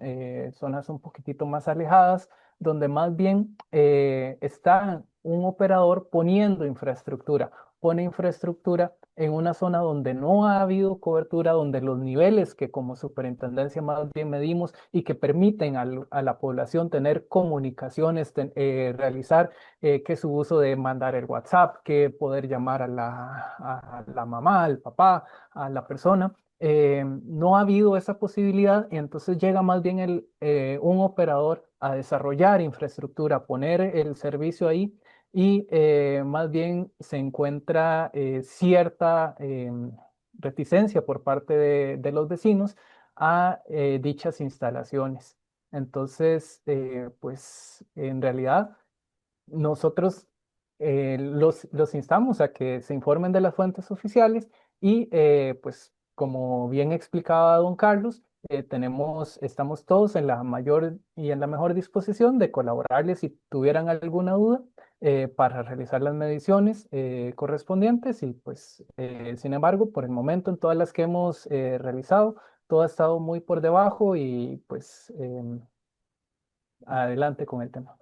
zonas un poquitito más alejadas, donde más bien está un operador pone infraestructura en una zona donde no ha habido cobertura, donde los niveles que como superintendencia más bien medimos y que permiten a la población tener comunicaciones, realizar que su uso de mandar el WhatsApp, que poder llamar a la mamá, al papá, a la persona. No ha habido esa posibilidad, y entonces llega más bien un operador a desarrollar infraestructura, a poner el servicio ahí, y más bien se encuentra cierta reticencia por parte de los vecinos a dichas instalaciones. Entonces, pues en realidad nosotros los instamos a que se informen de las fuentes oficiales, y pues como bien explicaba don Carlos, estamos todos en la mayor y en la mejor disposición de colaborarles si tuvieran alguna duda para realizar las mediciones correspondientes. Y pues sin embargo, por el momento en todas las que hemos realizado, todo ha estado muy por debajo, y pues adelante con el tema.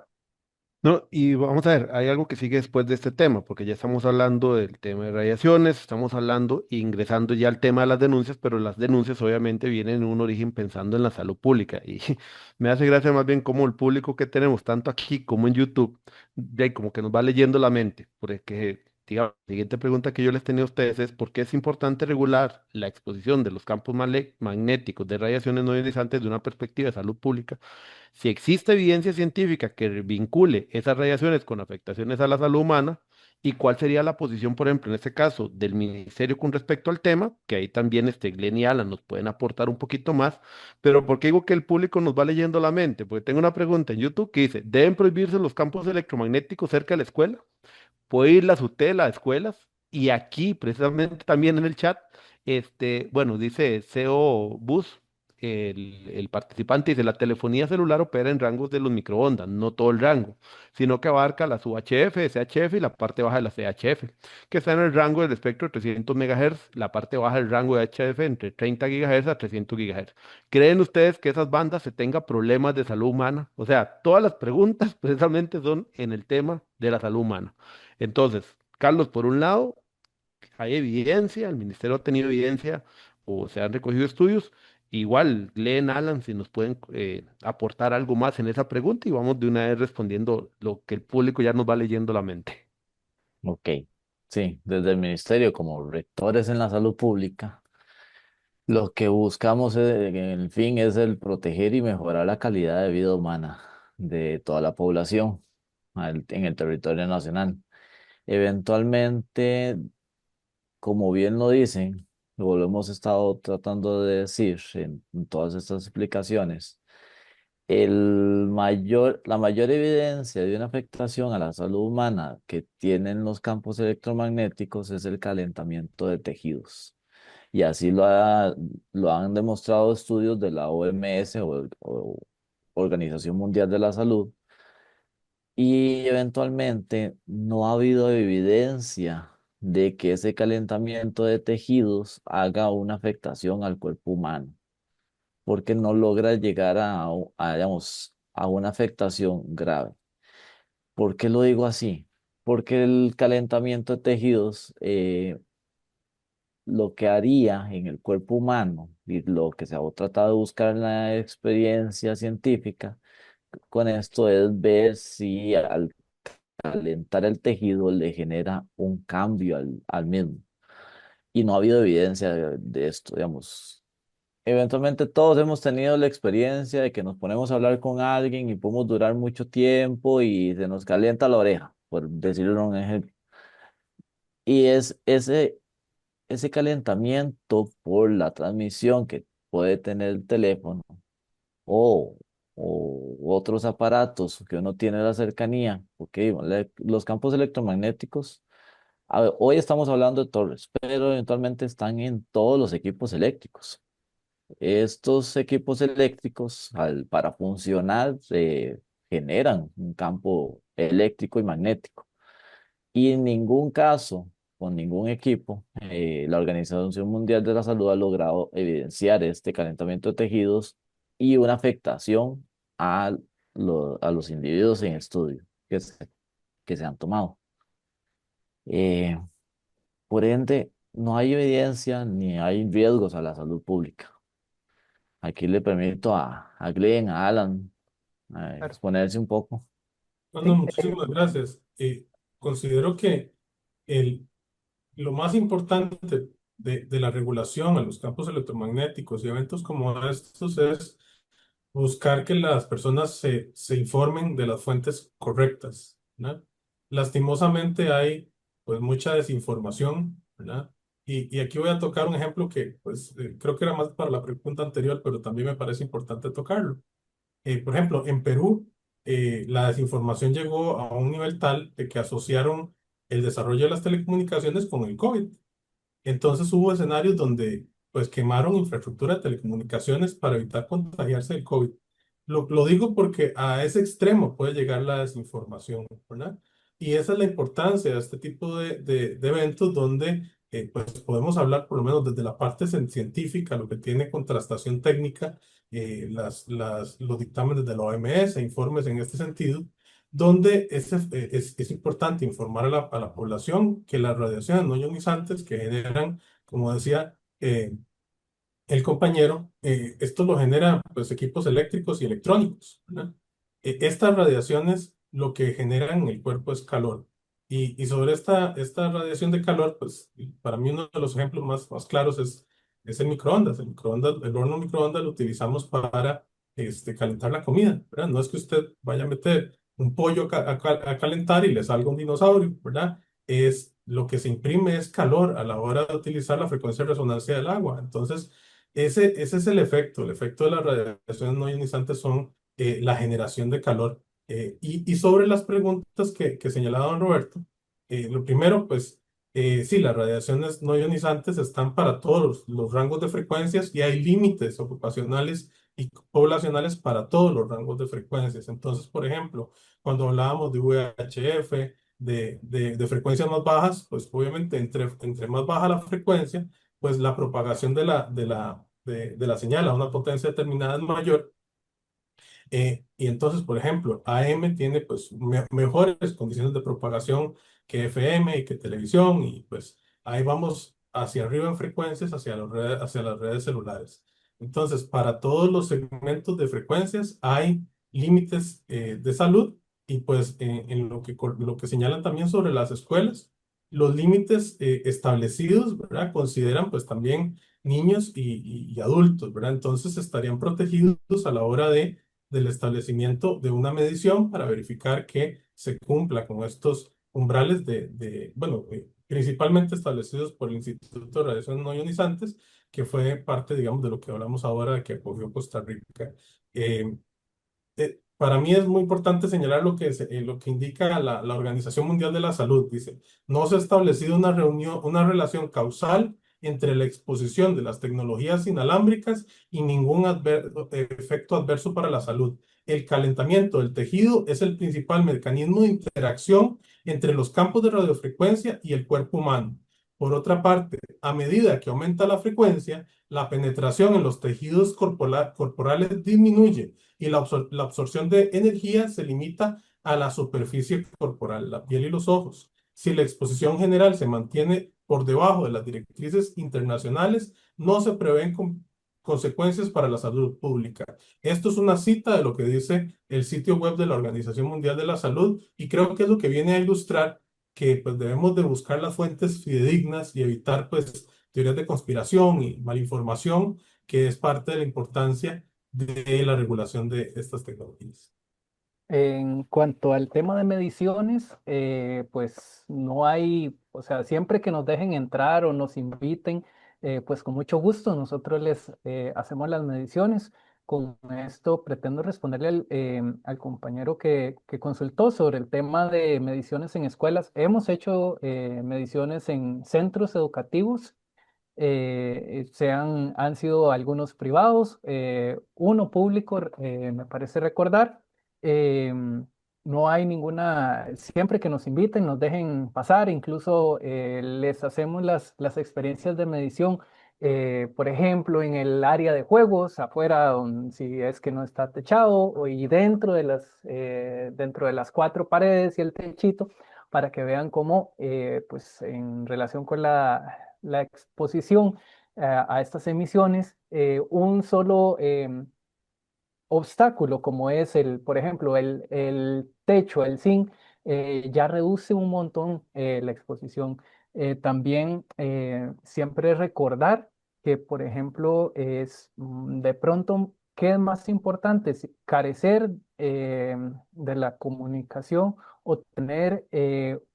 No, y vamos a ver, hay algo que sigue después de este tema, porque ya estamos hablando del tema de radiaciones, estamos hablando, ingresando ya al tema de las denuncias, pero las denuncias obviamente vienen en un origen pensando en la salud pública. Y me hace gracia más bien como el público que tenemos, tanto aquí como en YouTube, de como que nos va leyendo la mente. Porque, digamos, la siguiente pregunta que yo les tenía a ustedes es, ¿por qué es importante regular la exposición de los campos magnéticos de radiaciones no ionizantes de una perspectiva de salud pública? Si existe evidencia científica que vincule esas radiaciones con afectaciones a la salud humana, ¿y cuál sería la posición, por ejemplo, en este caso, del ministerio con respecto al tema? Que ahí también Glenn y Alan nos pueden aportar un poquito más. Pero ¿por qué digo que el público nos va leyendo la mente? Porque tengo una pregunta en YouTube que dice, ¿deben prohibirse los campos electromagnéticos cerca de la escuela? ¿Puede ir la SUTEL a escuelas? Y aquí, precisamente también en el chat, bueno, dice CEO Bus, el participante dice, la telefonía celular opera en rangos de los microondas, no todo el rango, sino que abarca las UHF, SHF y la parte baja de la CHF, que está en el rango del espectro de 300 MHz, la parte baja del rango de HF entre 30 GHz a 300 GHz. ¿Creen ustedes que esas bandas se tengan problemas de salud humana? O sea, todas las preguntas precisamente son en el tema de la salud humana. Entonces, Carlos, por un lado, hay evidencia, el ministerio ha tenido evidencia o se han recogido estudios. Igual, leen Alan si nos pueden aportar algo más en esa pregunta y vamos de una vez respondiendo lo que el público ya nos va leyendo la mente. Ok, sí, desde el ministerio como rectores en la salud pública, lo que buscamos en el fin es el proteger y mejorar la calidad de vida humana de toda la población en el territorio nacional. Eventualmente, como bien lo dicen, lo hemos estado tratando de decir en todas estas explicaciones, la mayor evidencia de una afectación a la salud humana que tienen los campos electromagnéticos es el calentamiento de tejidos. Y así lo han demostrado estudios de la OMS o Organización Mundial de la Salud. Y eventualmente no ha habido evidencia de que ese calentamiento de tejidos haga una afectación al cuerpo humano, porque no logra llegar digamos, a una afectación grave. ¿Por qué lo digo así? Porque el calentamiento de tejidos lo que haría en el cuerpo humano y lo que se ha tratado de buscar en la experiencia científica con esto es ver si al calentar el tejido le genera un cambio al mismo. Y no ha habido evidencia de esto, digamos. Eventualmente todos hemos tenido la experiencia de que nos ponemos a hablar con alguien y podemos durar mucho tiempo y se nos calienta la oreja, por decirlo un ejemplo. Y es ese calentamiento por la transmisión que puede tener el teléfono o, o otros aparatos que uno tiene a la cercanía, porque los campos electromagnéticos, hoy estamos hablando de torres, pero eventualmente están en todos los equipos eléctricos. Estos equipos eléctricos, para funcionar, generan un campo eléctrico y magnético. Y en ningún caso, con ningún equipo, la Organización Mundial de la Salud ha logrado evidenciar este calentamiento de tejidos y una afectación a, a los individuos en estudio que se han tomado. Eh, por ende, no hay evidencia ni hay riesgos a la salud pública. Aquí le permito a Glenn, a Alan, Claro. exponerse un poco. Bueno, Sí, muchísimas gracias. Considero que el, lo más importante de la regulación a los campos electromagnéticos y eventos como estos es buscar que las personas se informen de las fuentes correctas, ¿verdad? Lastimosamente hay pues mucha desinformación, ¿verdad? Y aquí voy a tocar un ejemplo que pues creo que era más para la pregunta anterior, pero también me parece importante tocarlo. Por ejemplo, en Perú, la desinformación llegó a un nivel tal de que asociaron el desarrollo de las telecomunicaciones con el COVID. Entonces hubo escenarios donde pues quemaron infraestructura de telecomunicaciones para evitar contagiarse del COVID. Lo digo porque a ese extremo puede llegar la desinformación, ¿verdad? Y esa es la importancia de este tipo de eventos donde pues podemos hablar por lo menos desde la parte científica, lo que tiene contrastación técnica, los dictámenes de la OMS, informes en este sentido, donde es importante informar a la población que las radiaciones no ionizantes que generan, como decía, el compañero, esto lo genera pues equipos eléctricos y electrónicos, ¿verdad? Estas radiaciones lo que generan en el cuerpo es calor. Y sobre esta radiación de calor, pues para mí uno de los ejemplos más claros es el microondas. El microondas, el horno microondas lo utilizamos para calentar la comida, ¿verdad? No es que usted vaya a meter un pollo a calentar y le salga un dinosaurio, ¿verdad? Es lo que se imprime es calor a la hora de utilizar la frecuencia de resonancia del agua. Entonces, ese es el efecto. El efecto de las radiaciones no ionizantes son la generación de calor. Y sobre las preguntas que señalaba don Roberto, lo primero, pues sí, las radiaciones no ionizantes están para todos los rangos de frecuencias y hay límites ocupacionales y poblacionales para todos los rangos de frecuencias. Entonces, por ejemplo, cuando hablábamos de VHF, de frecuencias más bajas, pues obviamente entre más baja la frecuencia, pues la propagación de la señal a una potencia determinada es mayor. Y entonces, por ejemplo, AM tiene pues mejores condiciones de propagación que FM y que televisión, y pues ahí vamos hacia arriba en frecuencias, hacia las redes celulares. Entonces, para todos los segmentos de frecuencias hay límites de salud, y pues en lo que señalan también sobre las escuelas, los límites establecidos, ¿verdad? Consideran pues también niños y adultos, ¿verdad? Entonces estarían protegidos a la hora del establecimiento de una medición para verificar que se cumpla con estos umbrales bueno, principalmente establecidos por el Instituto de Radiaciones No Ionizantes, que fue parte, digamos, de lo que hablamos ahora de que acogió Costa Rica. Eh, para mí es muy importante señalar lo que indica la Organización Mundial de la Salud. Dice, no se ha establecido una relación causal entre la exposición de las tecnologías inalámbricas y ningún efecto adverso para la salud. El calentamiento del tejido es el principal mecanismo de interacción entre los campos de radiofrecuencia y el cuerpo humano. Por otra parte, a medida que aumenta la frecuencia, la penetración en los tejidos corporales disminuye y la absorción de energía se limita a la superficie corporal, la piel y los ojos. Si la exposición general se mantiene por debajo de las directrices internacionales, no se prevén consecuencias para la salud pública. Esto es una cita de lo que dice el sitio web de la Organización Mundial de la Salud, y creo que es lo que viene a ilustrar que pues debemos de buscar las fuentes fidedignas y evitar pues teorías de conspiración y malinformación, que es parte de la importancia de la regulación de estas tecnologías. En cuanto al tema de mediciones, pues no hay, o sea, siempre que nos dejen entrar o nos inviten, pues con mucho gusto nosotros les hacemos las mediciones. Con esto pretendo responderle al compañero que consultó sobre el tema de mediciones en escuelas. Hemos hecho mediciones en centros educativos, han sido algunos privados, uno público, me parece recordar. em, no hay ninguna, siempre que nos inviten, nos dejen pasar, incluso les hacemos las experiencias de medición, por ejemplo, en el área de juegos, afuera, si es que no está techado, y dentro de las cuatro paredes y el techito, para que vean cómo, pues en relación con la exposición a estas emisiones, un solo obstáculo como es por ejemplo, el techo, el zinc, ya reduce un montón la exposición. También siempre recordar que, por ejemplo, de pronto, ¿qué es más importante? Carecer de la comunicación o tener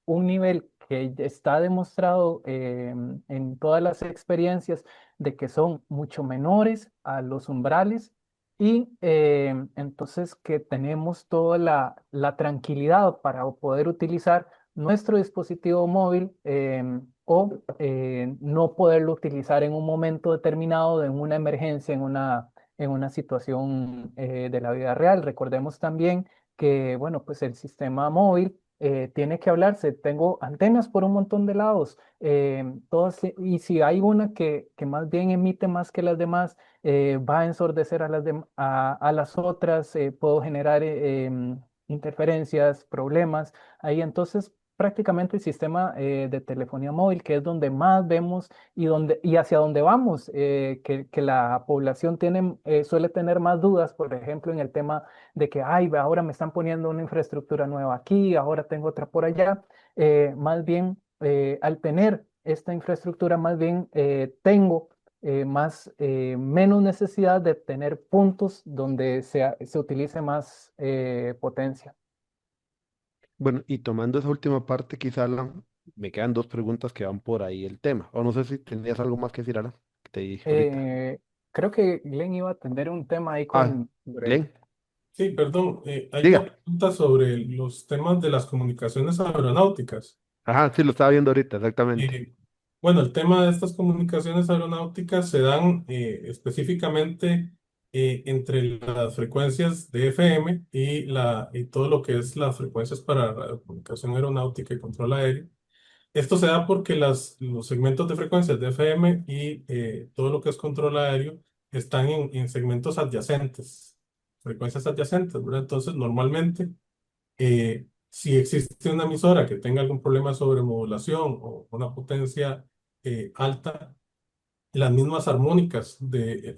un nivel que ya está demostrado en todas las experiencias de que son mucho menores a los umbrales, y entonces que tenemos toda la tranquilidad para poder utilizar nuestro dispositivo móvil, o no poderlo utilizar en un momento determinado, en una emergencia, en una situación de la vida real. Recordemos también que, bueno, pues el sistema móvil tiene que hablarse. Tengo antenas por un montón de lados, y si hay una que más bien emite más que las demás, va a ensordecer a las otras, puedo generar interferencias, problemas. Ahí entonces prácticamente el sistema de telefonía móvil, que es donde más vemos y hacia donde vamos, que la población suele tener más dudas, por ejemplo, en el tema de que, ay, ahora me están poniendo una infraestructura nueva aquí, ahora tengo otra por allá. Más bien, al tener esta infraestructura, más bien tengo menos necesidad de tener puntos donde se utilice más potencia. Bueno, y tomando esa última parte, quizá Alan, me quedan dos preguntas que van por ahí el tema. O no sé si tenías algo más que decir, Alan, que te dije ahorita. Eh, Creo que Glenn iba a tener un tema ahí Ah, con sobre, Glenn, Sí, perdón, hay una diga. pregunta sobre los temas de las comunicaciones aeronáuticas. Ajá, sí, lo estaba viendo ahorita, exactamente. Eh, bueno, el tema de estas comunicaciones aeronáuticas se dan específicamente entre las frecuencias de FM y todo lo que es las frecuencias para radiocomunicación aeronáutica y control aéreo. Esto se da porque los segmentos de frecuencias de FM y todo lo que es control aéreo están en segmentos adyacentes, frecuencias adyacentes, ¿verdad? Entonces, normalmente, si existe una emisora que tenga algún problema sobre modulación o una potencia alta, las mismas armónicas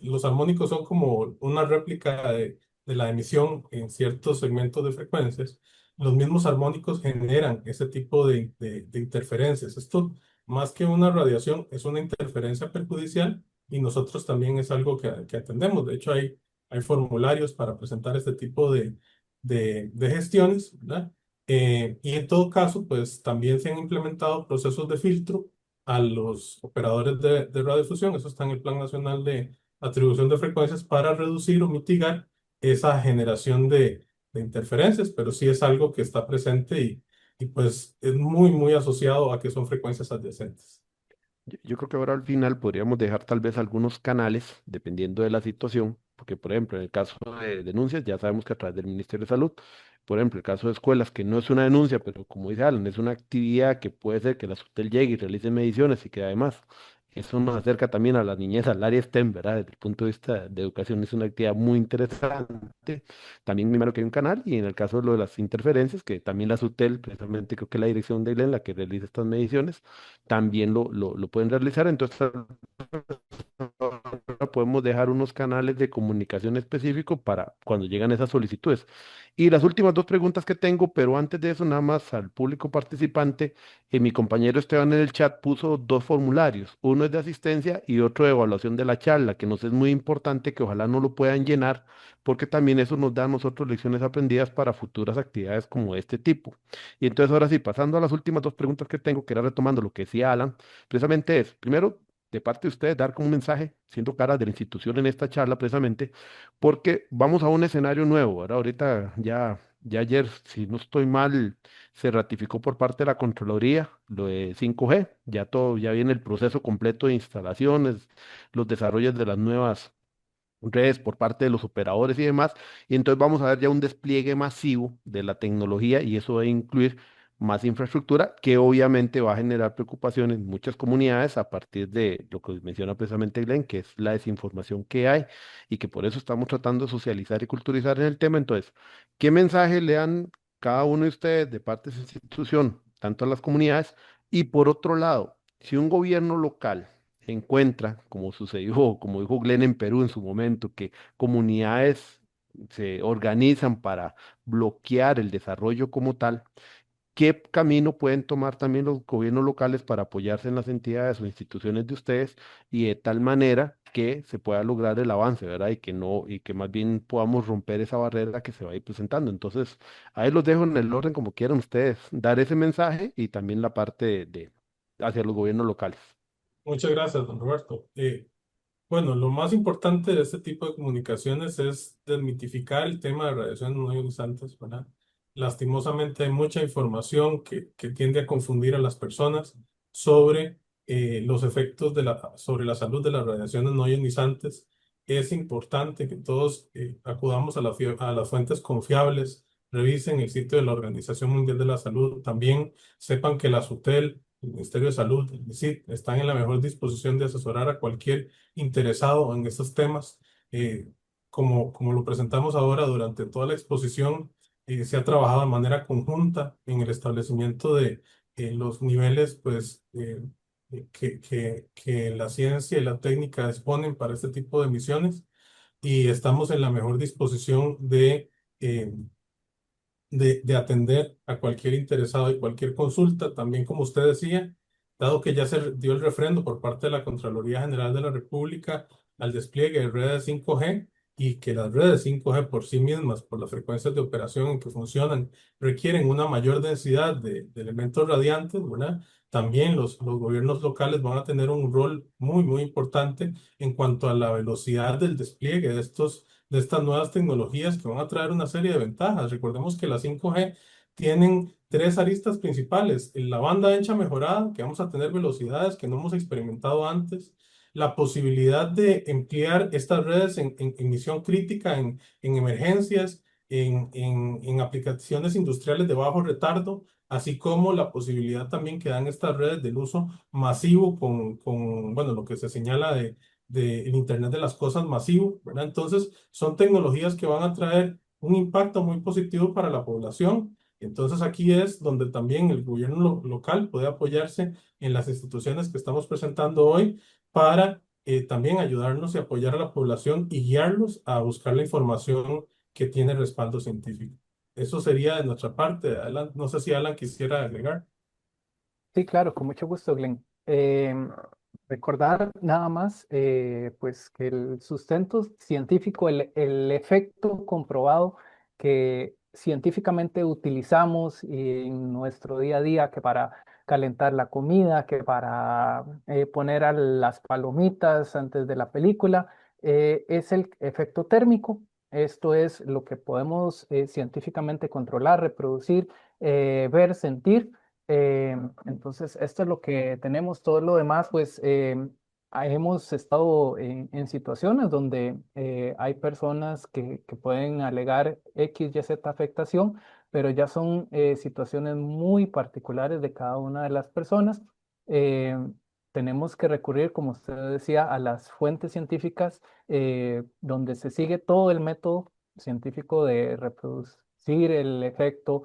los armónicos son como una réplica de la emisión en ciertos segmentos de frecuencias. Los mismos armónicos generan ese tipo de interferencias. Esto, más que una radiación, es una interferencia perjudicial y nosotros también es algo que atendemos. De hecho, hay formularios para presentar este tipo de gestiones, ¿verdad? Y en todo caso, pues también se han implementado procesos de filtro a los operadores de radiodifusión. Eso está en el Plan Nacional de Atribución de Frecuencias para reducir o mitigar esa generación de interferencias, pero sí es algo que está presente y pues es muy, muy asociado a que son frecuencias adyacentes. Yo creo que ahora al final podríamos dejar tal vez algunos canales, dependiendo de la situación, porque por ejemplo, en el caso de denuncias, ya sabemos que a través del Ministerio de Salud, por ejemplo, el caso de escuelas, que no es una denuncia, pero como dice Alan, es una actividad que puede ser que la SUTEL llegue y realice mediciones y que además eso nos acerca también a la niñez, al área STEM, ¿verdad? Desde el punto de vista de educación es una actividad muy interesante. También primero que hay un canal y en el caso de lo de las interferencias, que también la SUTEL, precisamente creo que es la dirección de ILEN la que realiza estas mediciones también lo pueden realizar. Entonces, ahora podemos dejar unos canales de comunicación específicos para cuando llegan esas solicitudes. Y las últimas dos preguntas que tengo, pero antes de eso, nada más al público participante, mi compañero Esteban en el chat puso dos formularios. Uno es de asistencia y otro de evaluación de la charla, que nos es muy importante que ojalá no lo puedan llenar, porque también eso nos da a nosotros lecciones aprendidas para futuras actividades como este tipo. Y entonces ahora sí, pasando a las últimas dos preguntas que tengo, que era retomando lo que decía Alan, precisamente es, primero, de parte de ustedes, dar como un mensaje, siendo cara de la institución en esta charla, precisamente, porque vamos a un escenario nuevo, ¿verdad? Ahorita ya ayer, si no estoy mal, se ratificó por parte de la Contraloría lo de 5G, ya todo, ya viene el proceso completo de instalaciones, los desarrollos de las nuevas redes por parte de los operadores y demás, y entonces vamos a ver ya un despliegue masivo de la tecnología y eso va a incluir más infraestructura que obviamente va a generar preocupación en muchas comunidades a partir de lo que menciona precisamente Glenn, que es la desinformación que hay y que por eso estamos tratando de socializar y culturizar en el tema. Entonces, ¿qué mensaje le dan cada uno de ustedes de parte de su institución, tanto a las comunidades? Y por otro lado, si un gobierno local encuentra, como sucedió, como dijo Glenn en Perú en su momento, que comunidades se organizan para bloquear el desarrollo como tal, ¿qué camino pueden tomar también los gobiernos locales para apoyarse en las entidades o instituciones de ustedes y de tal manera que se pueda lograr el avance, ¿verdad? Y que no, y que más bien podamos romper esa barrera que se va a ir presentando. Entonces, ahí los dejo en el orden como quieran ustedes, dar ese mensaje y también la parte hacia los gobiernos locales. Muchas gracias, don Roberto. Bueno, lo más importante de este tipo de comunicaciones es desmitificar el tema de radiaciones no ionizantes, ¿verdad? Lastimosamente hay mucha información que tiende a confundir a las personas sobre los efectos sobre la salud de las radiaciones no ionizantes. Es importante que todos acudamos a las fuentes confiables, revisen el sitio de la Organización Mundial de la Salud, también sepan que la SUTEL, el Ministerio de Salud, el MISIT, están en la mejor disposición de asesorar a cualquier interesado en estos temas. Como lo presentamos ahora durante toda la exposición, se ha trabajado de manera conjunta en el establecimiento de los niveles, pues, que la ciencia y la técnica disponen para este tipo de misiones, y estamos en la mejor disposición eh, de atender a cualquier interesado y cualquier consulta. También, como usted decía, dado que ya se dio el refrendo por parte de la Contraloría General de la República al despliegue de redes 5G, y que las redes 5G por sí mismas, por las frecuencias de operación en que funcionan, requieren una mayor densidad de elementos radiantes, ¿verdad? También los gobiernos locales van a tener un rol muy, muy importante en cuanto a la velocidad del despliegue de estas nuevas tecnologías, que van a traer una serie de ventajas. Recordemos que las 5G tienen tres aristas principales: la banda ancha mejorada, que vamos a tener velocidades que no hemos experimentado antes; la posibilidad de emplear estas redes en misión crítica, en emergencias, en aplicaciones industriales de bajo retardo, así como la posibilidad también que dan estas redes del uso masivo bueno, lo que se señala de el Internet de las cosas masivo, ¿verdad? Entonces, son tecnologías que van a traer un impacto muy positivo para la población. Entonces, aquí es donde también el gobierno local puede apoyarse en las instituciones que estamos presentando hoy para también ayudarnos y apoyar a la población y guiarlos a buscar la información que tiene respaldo científico. Eso sería de nuestra parte. Alan, no sé si Alan quisiera agregar. Sí, claro, con mucho gusto, Glenn. Recordar nada más, pues que el sustento científico, el efecto comprobado que científicamente utilizamos en nuestro día a día, que para calentar la comida, que para poner a las palomitas antes de la película, es el efecto térmico. Esto es lo que podemos científicamente controlar, reproducir, ver, sentir. Entonces, esto es lo que tenemos. Todo lo demás, pues hemos estado en situaciones donde hay personas que pueden alegar X, Y, Z afectación, pero ya son situaciones muy particulares de cada una de las personas. Eh, Tenemos que recurrir, como usted decía, a las fuentes científicas donde se sigue todo el método científico de reproducir el efecto,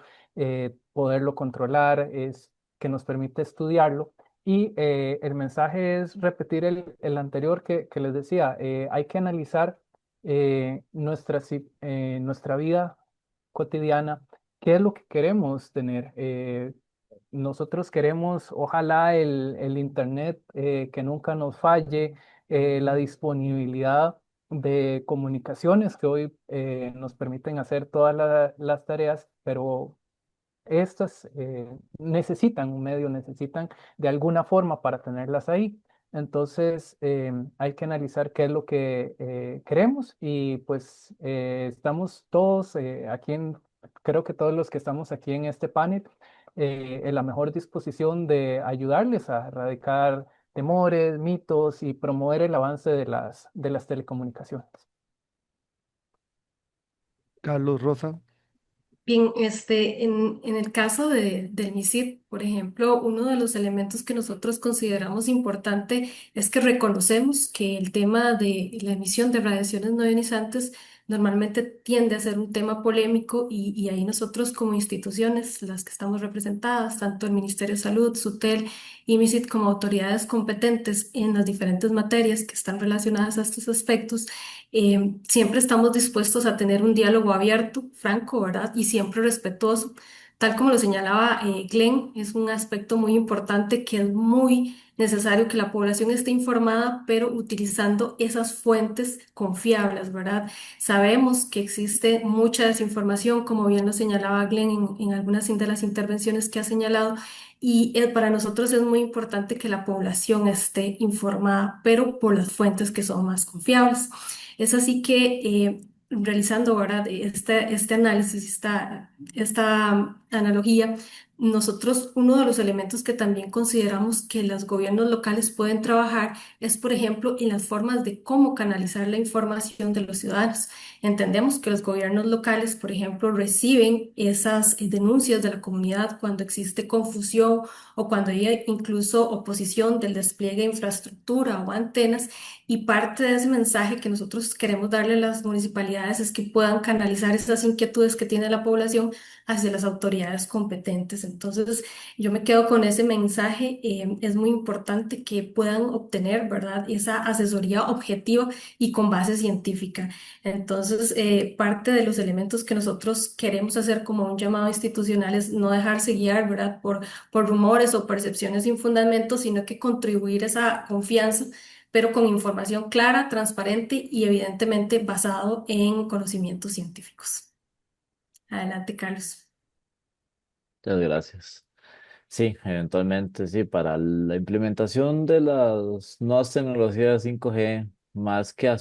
poderlo controlar, es que nos permite estudiarlo. Y el mensaje es repetir el anterior que les decía. Hay que analizar nuestra vida cotidiana, qué es lo que queremos tener. Nosotros queremos, ojalá, el Internet que nunca nos falle, la disponibilidad de comunicaciones que hoy nos permiten hacer todas las tareas, pero estas necesitan un medio, necesitan de alguna forma para tenerlas ahí. Entonces, hay que analizar qué es lo que queremos, y pues estamos todos creo que todos los que estamos aquí en este panel, en la mejor disposición de ayudarles a erradicar temores, mitos y promover el avance de las telecomunicaciones. Carlos Rosa. Bien, en el caso del MISID, por ejemplo, uno de los elementos que nosotros consideramos importante es que reconocemos que el tema de la emisión de radiaciones no ionizantes normalmente tiende a ser un tema polémico, y ahí nosotros como instituciones, las que estamos representadas, tanto el Ministerio de Salud, SUTEL y MISID, como autoridades competentes en las diferentes materias que están relacionadas a estos aspectos, siempre estamos dispuestos a tener un diálogo abierto, franco, ¿verdad? Y siempre respetuoso. Tal como lo señalaba Glenn, es un aspecto muy importante, que es muy necesario que la población esté informada, pero utilizando esas fuentes confiables, ¿verdad? Sabemos que existe mucha desinformación, como bien lo señalaba Glenn en algunas de las intervenciones que ha señalado, y para nosotros es muy importante que la población esté informada, pero por las fuentes que son más confiables. Es así que realizando ahora este análisis, esta analogía, nosotros, uno de los elementos que también consideramos que los gobiernos locales pueden trabajar es, por ejemplo, en las formas de cómo canalizar la información de los ciudadanos. Entendemos que los gobiernos locales, por ejemplo, reciben esas denuncias de la comunidad cuando existe confusión o cuando hay incluso oposición del despliegue de infraestructura o antenas, y parte de ese mensaje que nosotros queremos darle a las municipalidades es que puedan canalizar esas inquietudes que tiene la población hacia las autoridades competentes. Entonces, yo me quedo con ese mensaje. Es muy importante que puedan obtener, ¿verdad?, esa asesoría objetiva y con base científica. Entonces, parte de los elementos que nosotros queremos hacer como un llamado institucional es no dejarse guiar, ¿verdad?, por rumores o percepciones sin fundamento, sino que contribuir a esa confianza, pero con información clara, transparente y evidentemente basado en conocimientos científicos. Adelante, Carlos. Muchas gracias. Sí, eventualmente sí, para la implementación de las nuevas tecnologías 5G, más que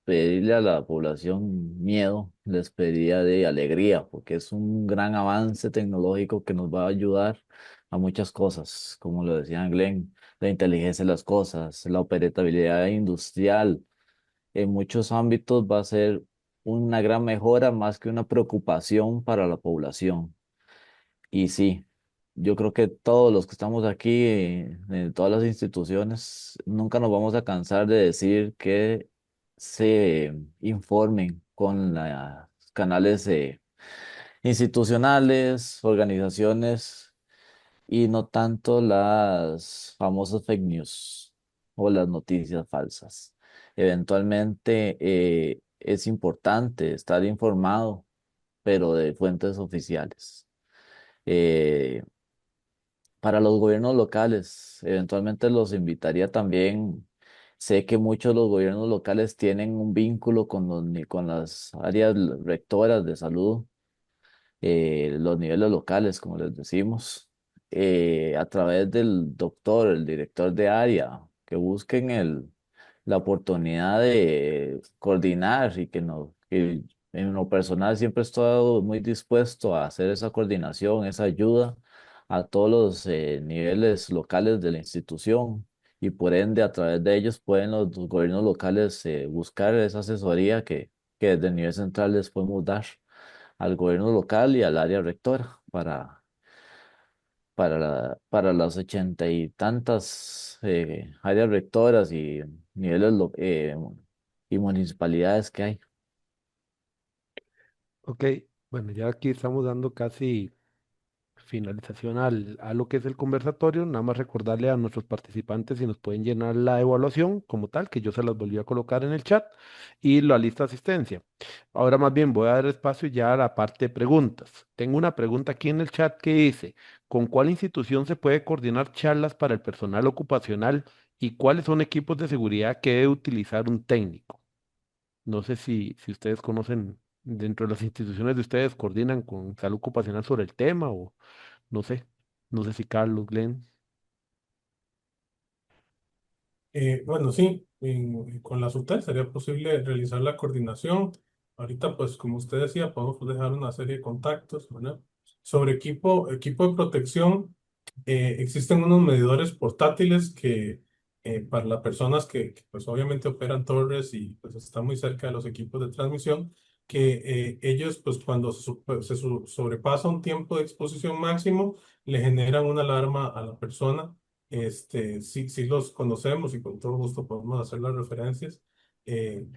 pedirle a la población miedo, les pediría de alegría, porque es un gran avance tecnológico que nos va a ayudar a muchas cosas, como lo decía Glenn, la inteligencia de las cosas, la operabilidad industrial, en muchos ámbitos va a ser una gran mejora más que una preocupación para la población. Y sí, yo creo que todos los que estamos aquí, en todas las instituciones, nunca nos vamos a cansar de decir que se informen con los canales institucionales, organizaciones y no tanto las famosas fake news o las noticias falsas. Eventualmente es importante estar informado, pero de fuentes oficiales. Eh, para los gobiernos locales, eventualmente los invitaría también. Sé que muchos de los gobiernos locales tienen un vínculo con con las áreas rectoras de salud, los niveles locales, como les decimos, a través del doctor, el director de área, que busquen la oportunidad de coordinar y que en lo personal siempre he estado muy dispuesto a hacer esa coordinación, esa ayuda a todos los niveles locales de la institución y por ende a través de ellos pueden los gobiernos locales buscar esa asesoría que desde el nivel central les podemos dar al gobierno local y al área rectora para las 80 y tantas áreas rectoras y niveles y municipalidades que hay. Ok, bueno, ya aquí estamos dando casi finalización a lo que es el conversatorio. Nada más recordarle a nuestros participantes si nos pueden llenar la evaluación como tal, que yo se las volví a colocar en el chat, y la lista de asistencia. Ahora más bien voy a dar espacio ya a la parte de preguntas. Tengo una pregunta aquí en el chat que dice, ¿con cuál institución se puede coordinar charlas para el personal ocupacional y cuáles son equipos de seguridad que debe utilizar un técnico? No sé si ustedes conocen dentro de las instituciones de ustedes, coordinan con salud ocupacional sobre el tema o no sé, no sé si Carlos, Glenn. Bueno, sí, con la SUTEP sería posible realizar la coordinación. Ahorita, pues, como usted decía, podemos dejar una serie de contactos, ¿verdad? Sobre equipo de protección, existen unos medidores portátiles que para las personas pues, obviamente operan torres y pues, están muy cerca de los equipos de transmisión, que ellos, pues, cuando sobrepasa un tiempo de exposición máximo, le generan una alarma a la persona. Sí, sí los conocemos y con todo gusto podemos hacer las referencias, eh,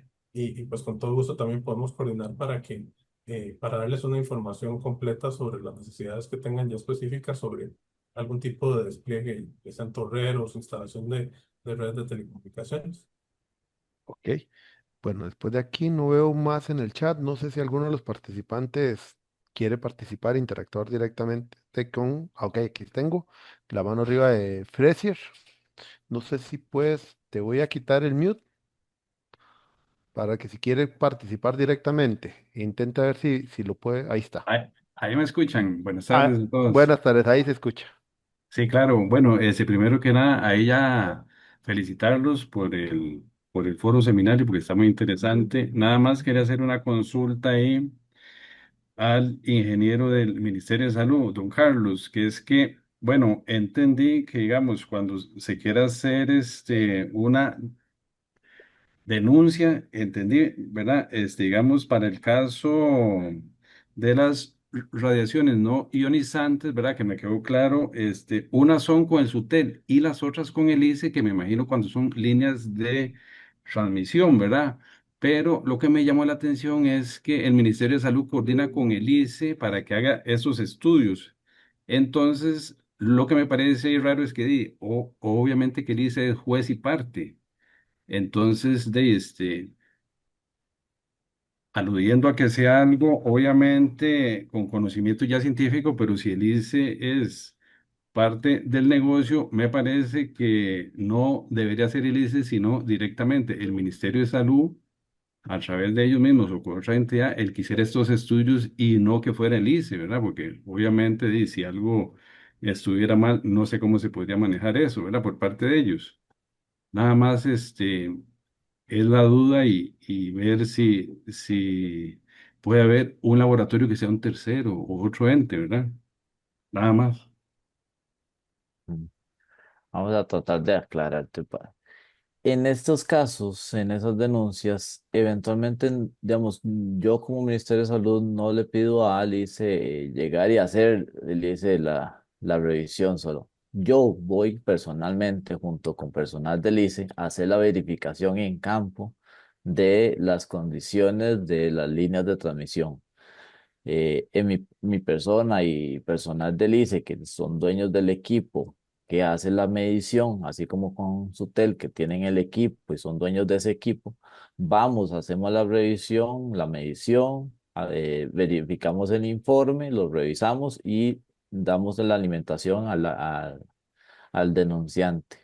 pues con todo gusto también podemos coordinar para darles una información completa sobre las necesidades que tengan ya específicas sobre algún tipo de despliegue, que sean torreros, instalación de redes de telecomunicaciones. Ok, bueno, después de aquí no veo más en el chat. No sé si alguno de los participantes quiere participar, interactuar directamente con... Ok, aquí tengo la mano arriba de Fresier. No sé si puedes, te voy a quitar el mute para que si quiere participar directamente, intenta ver si lo puede. Ahí está. Ahí me escuchan. Buenas Ah, tardes a todos. buenas tardes, ahí se escucha. Sí, claro. Bueno, primero que nada, ahí ya felicitarlos por el foro seminario porque está muy interesante. Nada más quería hacer una consulta ahí al ingeniero del Ministerio de Salud, don Carlos, que es que, bueno, entendí que, digamos, cuando se quiera hacer una denuncia, entendí, ¿verdad? Digamos, para el caso de las radiaciones no ionizantes, ¿verdad? Que me quedó claro, unas son con el SUTEL y las otras con el ICE, que me imagino cuando son líneas de transmisión, ¿verdad? Pero lo que me llamó la atención es que el Ministerio de Salud coordina con el ICE para que haga esos estudios. Entonces, lo que me parece raro es que, obviamente que el ICE es juez y parte. Entonces, aludiendo a que sea algo, obviamente, con conocimiento ya científico, pero si el ICE es parte del negocio, me parece que no debería ser el ICE, sino directamente el Ministerio de Salud, a través de ellos mismos o con otra entidad, el que hiciera estos estudios y no que fuera el ICE, ¿verdad? Porque obviamente, si algo estuviera mal, no sé cómo se podría manejar eso, ¿verdad? Por parte de ellos. Nada más, es la duda y ver si puede haber un laboratorio que sea un tercero o otro ente, ¿verdad? Nada más. Mm. Vamos a tratar de aclararte. En estos casos, en esas denuncias, eventualmente, digamos, yo como Ministerio de Salud no le pido a Alice llegar y hacer, le hice la revisión solo. Yo voy personalmente, junto con personal del ICE, a hacer la verificación en campo de las condiciones de las líneas de transmisión. En mi persona y personal del ICE, que son dueños del equipo, que hacen la medición, así como con Sutel, que tienen el equipo y son dueños de ese equipo, vamos, hacemos la revisión, la medición, verificamos el informe, lo revisamos y damos la alimentación al denunciante.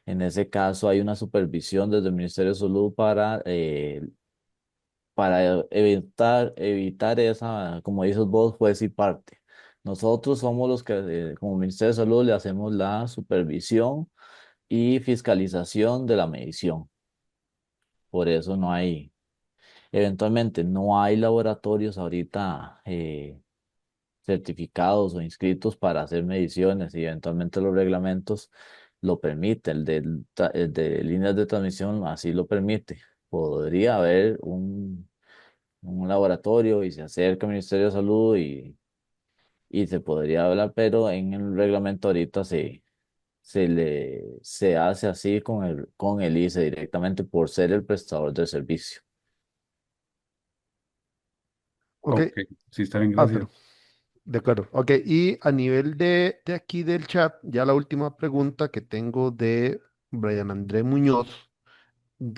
En ese caso hay una supervisión desde el Ministerio de Salud para evitar esa, como dices vos, juez y parte. Nosotros somos los que, como Ministerio de Salud, le hacemos la supervisión y fiscalización de la medición. Por eso eventualmente no hay laboratorios ahorita certificados o inscritos para hacer mediciones y eventualmente los reglamentos lo permiten. El de líneas de transmisión así lo permite. Podría haber un laboratorio y se acerca al Ministerio de Salud y se podría hablar, pero en el reglamento ahorita se hace así con el ICE directamente por ser el prestador del servicio. Ok, Ok, sí, está bien, pero gracias. de acuerdo. Ok, y a nivel de aquí del chat, ya la última pregunta que tengo de Brian André Muñoz,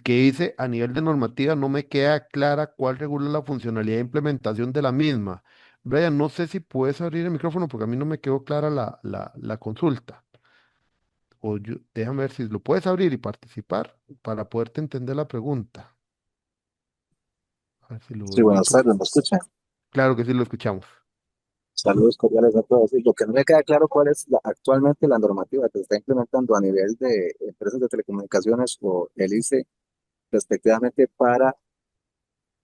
que dice, a nivel de normativa no me queda clara cuál regula la funcionalidad e implementación de la misma. Brian, no sé si puedes abrir el micrófono porque a mí no me quedó clara la consulta. Déjame ver si lo puedes abrir y participar para poderte entender la pregunta. A ver si lo Sí, buenas ubico. tardes, ¿me escuchan? Claro que sí lo escuchamos. Saludos cordiales a todos. Y lo que no me queda claro cuál es actualmente la normativa que se está implementando a nivel de empresas de telecomunicaciones o el ICE, respectivamente, para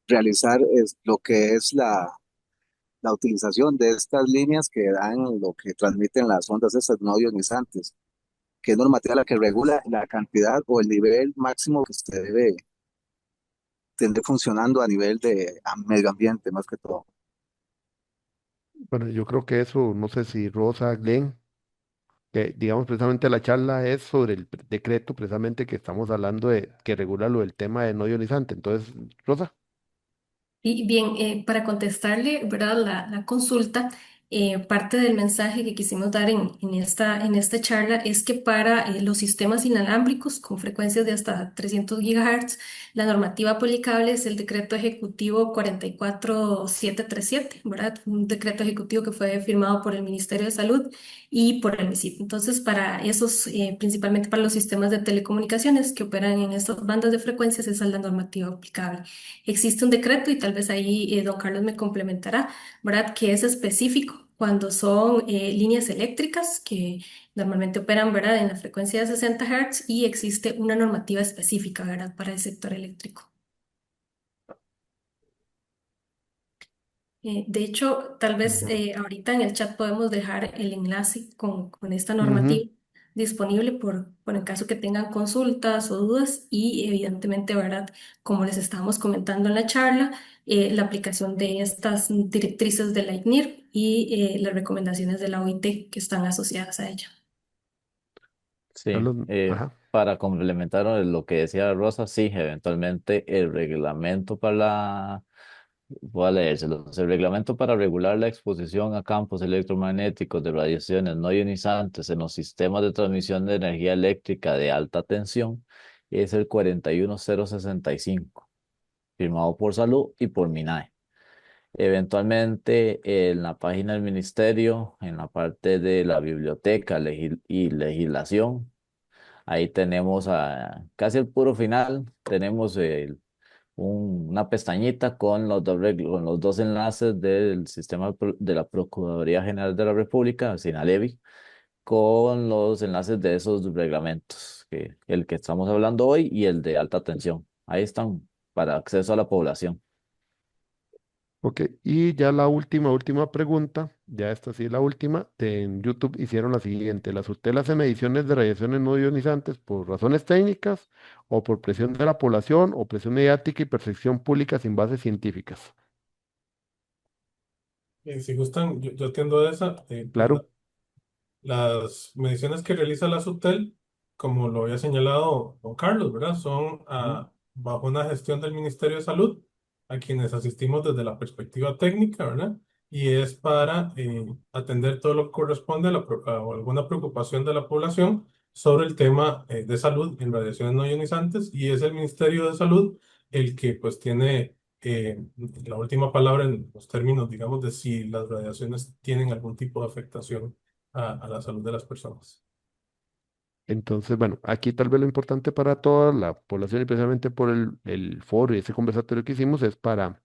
realizar lo que es la utilización de estas líneas que dan lo que transmiten las ondas esas no ionizantes, que es normativa la que regula la cantidad o el nivel máximo que se debe tener funcionando a nivel de medio ambiente, más que todo. Bueno, yo creo que eso, no sé si Rosa, Glenn, que digamos precisamente la charla es sobre el decreto precisamente que estamos hablando de que regula lo del tema de no ionizante. Entonces, Rosa. Y bien, para contestarle, ¿verdad? La consulta, parte del mensaje que quisimos dar en esta charla es que para los sistemas inalámbricos con frecuencias de hasta 300 GHz, la normativa aplicable es el decreto ejecutivo 44737, ¿verdad? Un decreto ejecutivo que fue firmado por el Ministerio de Salud y por el MISIP. Entonces, para esos, principalmente para los sistemas de telecomunicaciones que operan en estas bandas de frecuencias, esa es la normativa aplicable. Existe un decreto y tal vez ahí don Carlos me complementará, ¿verdad? Que es específico cuando son líneas eléctricas que normalmente operan, ¿verdad? En la frecuencia de 60 Hz y existe una normativa específica, ¿verdad? Para el sector eléctrico. De hecho, tal vez Ya. ahorita en el chat podemos dejar el enlace con esta Ujú. normativa disponible por el caso que tengan consultas o dudas y evidentemente, ¿verdad? Como les estábamos comentando en la charla, la aplicación de estas directrices de la ICNIR y las recomendaciones de la OIT que están asociadas a ella. Sí, Carlos, ajá. para complementar lo que decía Rosa, sí, eventualmente el reglamento para voy a leérselos. El reglamento para regular la exposición a campos electromagnéticos de radiaciones no ionizantes en los sistemas de transmisión de energía eléctrica de alta tensión es el 41065, firmado por Salud y por MINAE. Eventualmente, en la página del ministerio, en la parte de la biblioteca y legislación, ahí tenemos casi el puro final, tenemos una pestañita con con los dos enlaces del sistema de la Procuraduría General de la República, SINALEVI, con los enlaces de esos reglamentos, el que estamos hablando hoy y el de alta tensión. Ahí están para acceso a la población. Ok, y ya la última pregunta, ya esta sí es la última, en YouTube hicieron la siguiente: ¿las UTEL hacen mediciones de radiaciones no ionizantes por razones técnicas o por presión de la población o presión mediática y percepción pública sin bases científicas? Si gustan, yo atiendo esa. Claro. Las mediciones que realiza la SUTEL, como lo había señalado don Carlos, ¿verdad? Son Ujú. bajo una gestión del Ministerio de Salud, a quienes asistimos desde la perspectiva técnica, ¿verdad? Y es para atender todo lo que corresponde o alguna preocupación de la población sobre el tema de salud en radiaciones no ionizantes, y es el Ministerio de Salud el que pues tiene la última palabra en los términos, digamos, de si las radiaciones tienen algún tipo de afectación a la salud de las personas. Entonces, bueno, aquí tal vez lo importante para toda la población y precisamente por el foro y ese conversatorio que hicimos es para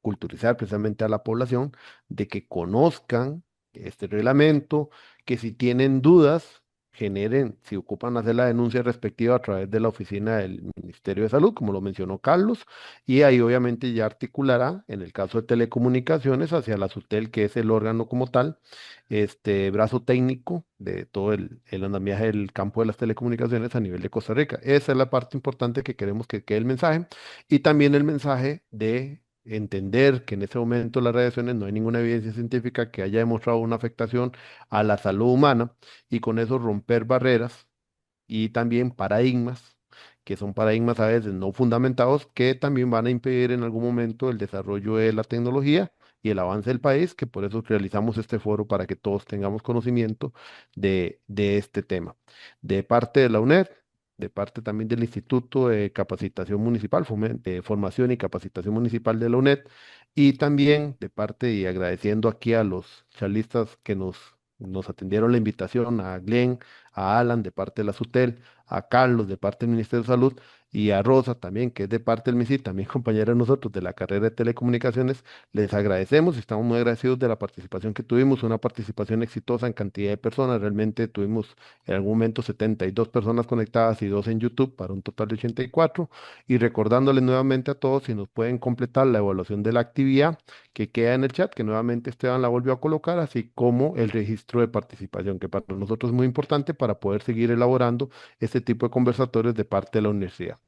culturizar precisamente a la población de que conozcan este reglamento, que si tienen dudas, generen, si ocupan hacer la denuncia respectiva a través de la oficina del Ministerio de Salud, como lo mencionó Carlos, y ahí obviamente ya articulará, en el caso de telecomunicaciones, hacia la SUTEL, que es el órgano como tal, este brazo técnico de todo el andamiaje del campo de las telecomunicaciones a nivel de Costa Rica. Esa es la parte importante que queremos que quede el mensaje, y también el mensaje de entender que en ese momento las radiaciones no hay ninguna evidencia científica que haya demostrado una afectación a la salud humana, y con eso romper barreras y también paradigmas, que son paradigmas a veces no fundamentados, que también van a impedir en algún momento el desarrollo de la tecnología y el avance del país, que por eso realizamos este foro para que todos tengamos conocimiento de este tema. De parte de la UNED, de parte también del Instituto de Capacitación Municipal, de Formación y Capacitación Municipal de la UNED, y también de parte y agradeciendo aquí a los charlistas que nos atendieron la invitación, a Glenn, a Alan de parte de la SUTEL, a Carlos de parte del Ministerio de Salud y a Rosa también, que es de parte del MISI, también compañera de nosotros de la carrera de telecomunicaciones. Les agradecemos y estamos muy agradecidos de la participación que tuvimos, una participación exitosa en cantidad de personas. Realmente tuvimos en algún momento 72 personas conectadas y 2 en YouTube para un total de 84. Y recordándoles nuevamente a todos si nos pueden completar la evaluación de la actividad que queda en el chat, que nuevamente Esteban la volvió a colocar, así como el registro de participación, que para nosotros es muy importante para poder seguir elaborando este tipo de conversatorios de parte de la universidad.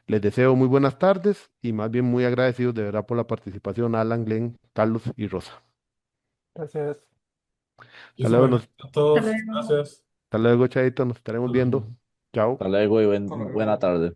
Les deseo muy buenas tardes y más bien muy agradecidos de verdad por la participación, Alan, Glenn, Carlos y Rosa. Gracias. Hasta luego, Muchísimas gracias a Hasta todos. luego. Gracias. hasta luego, Chaito, nos estaremos Hasta viendo. luego. Chao. Hasta luego y buena tarde.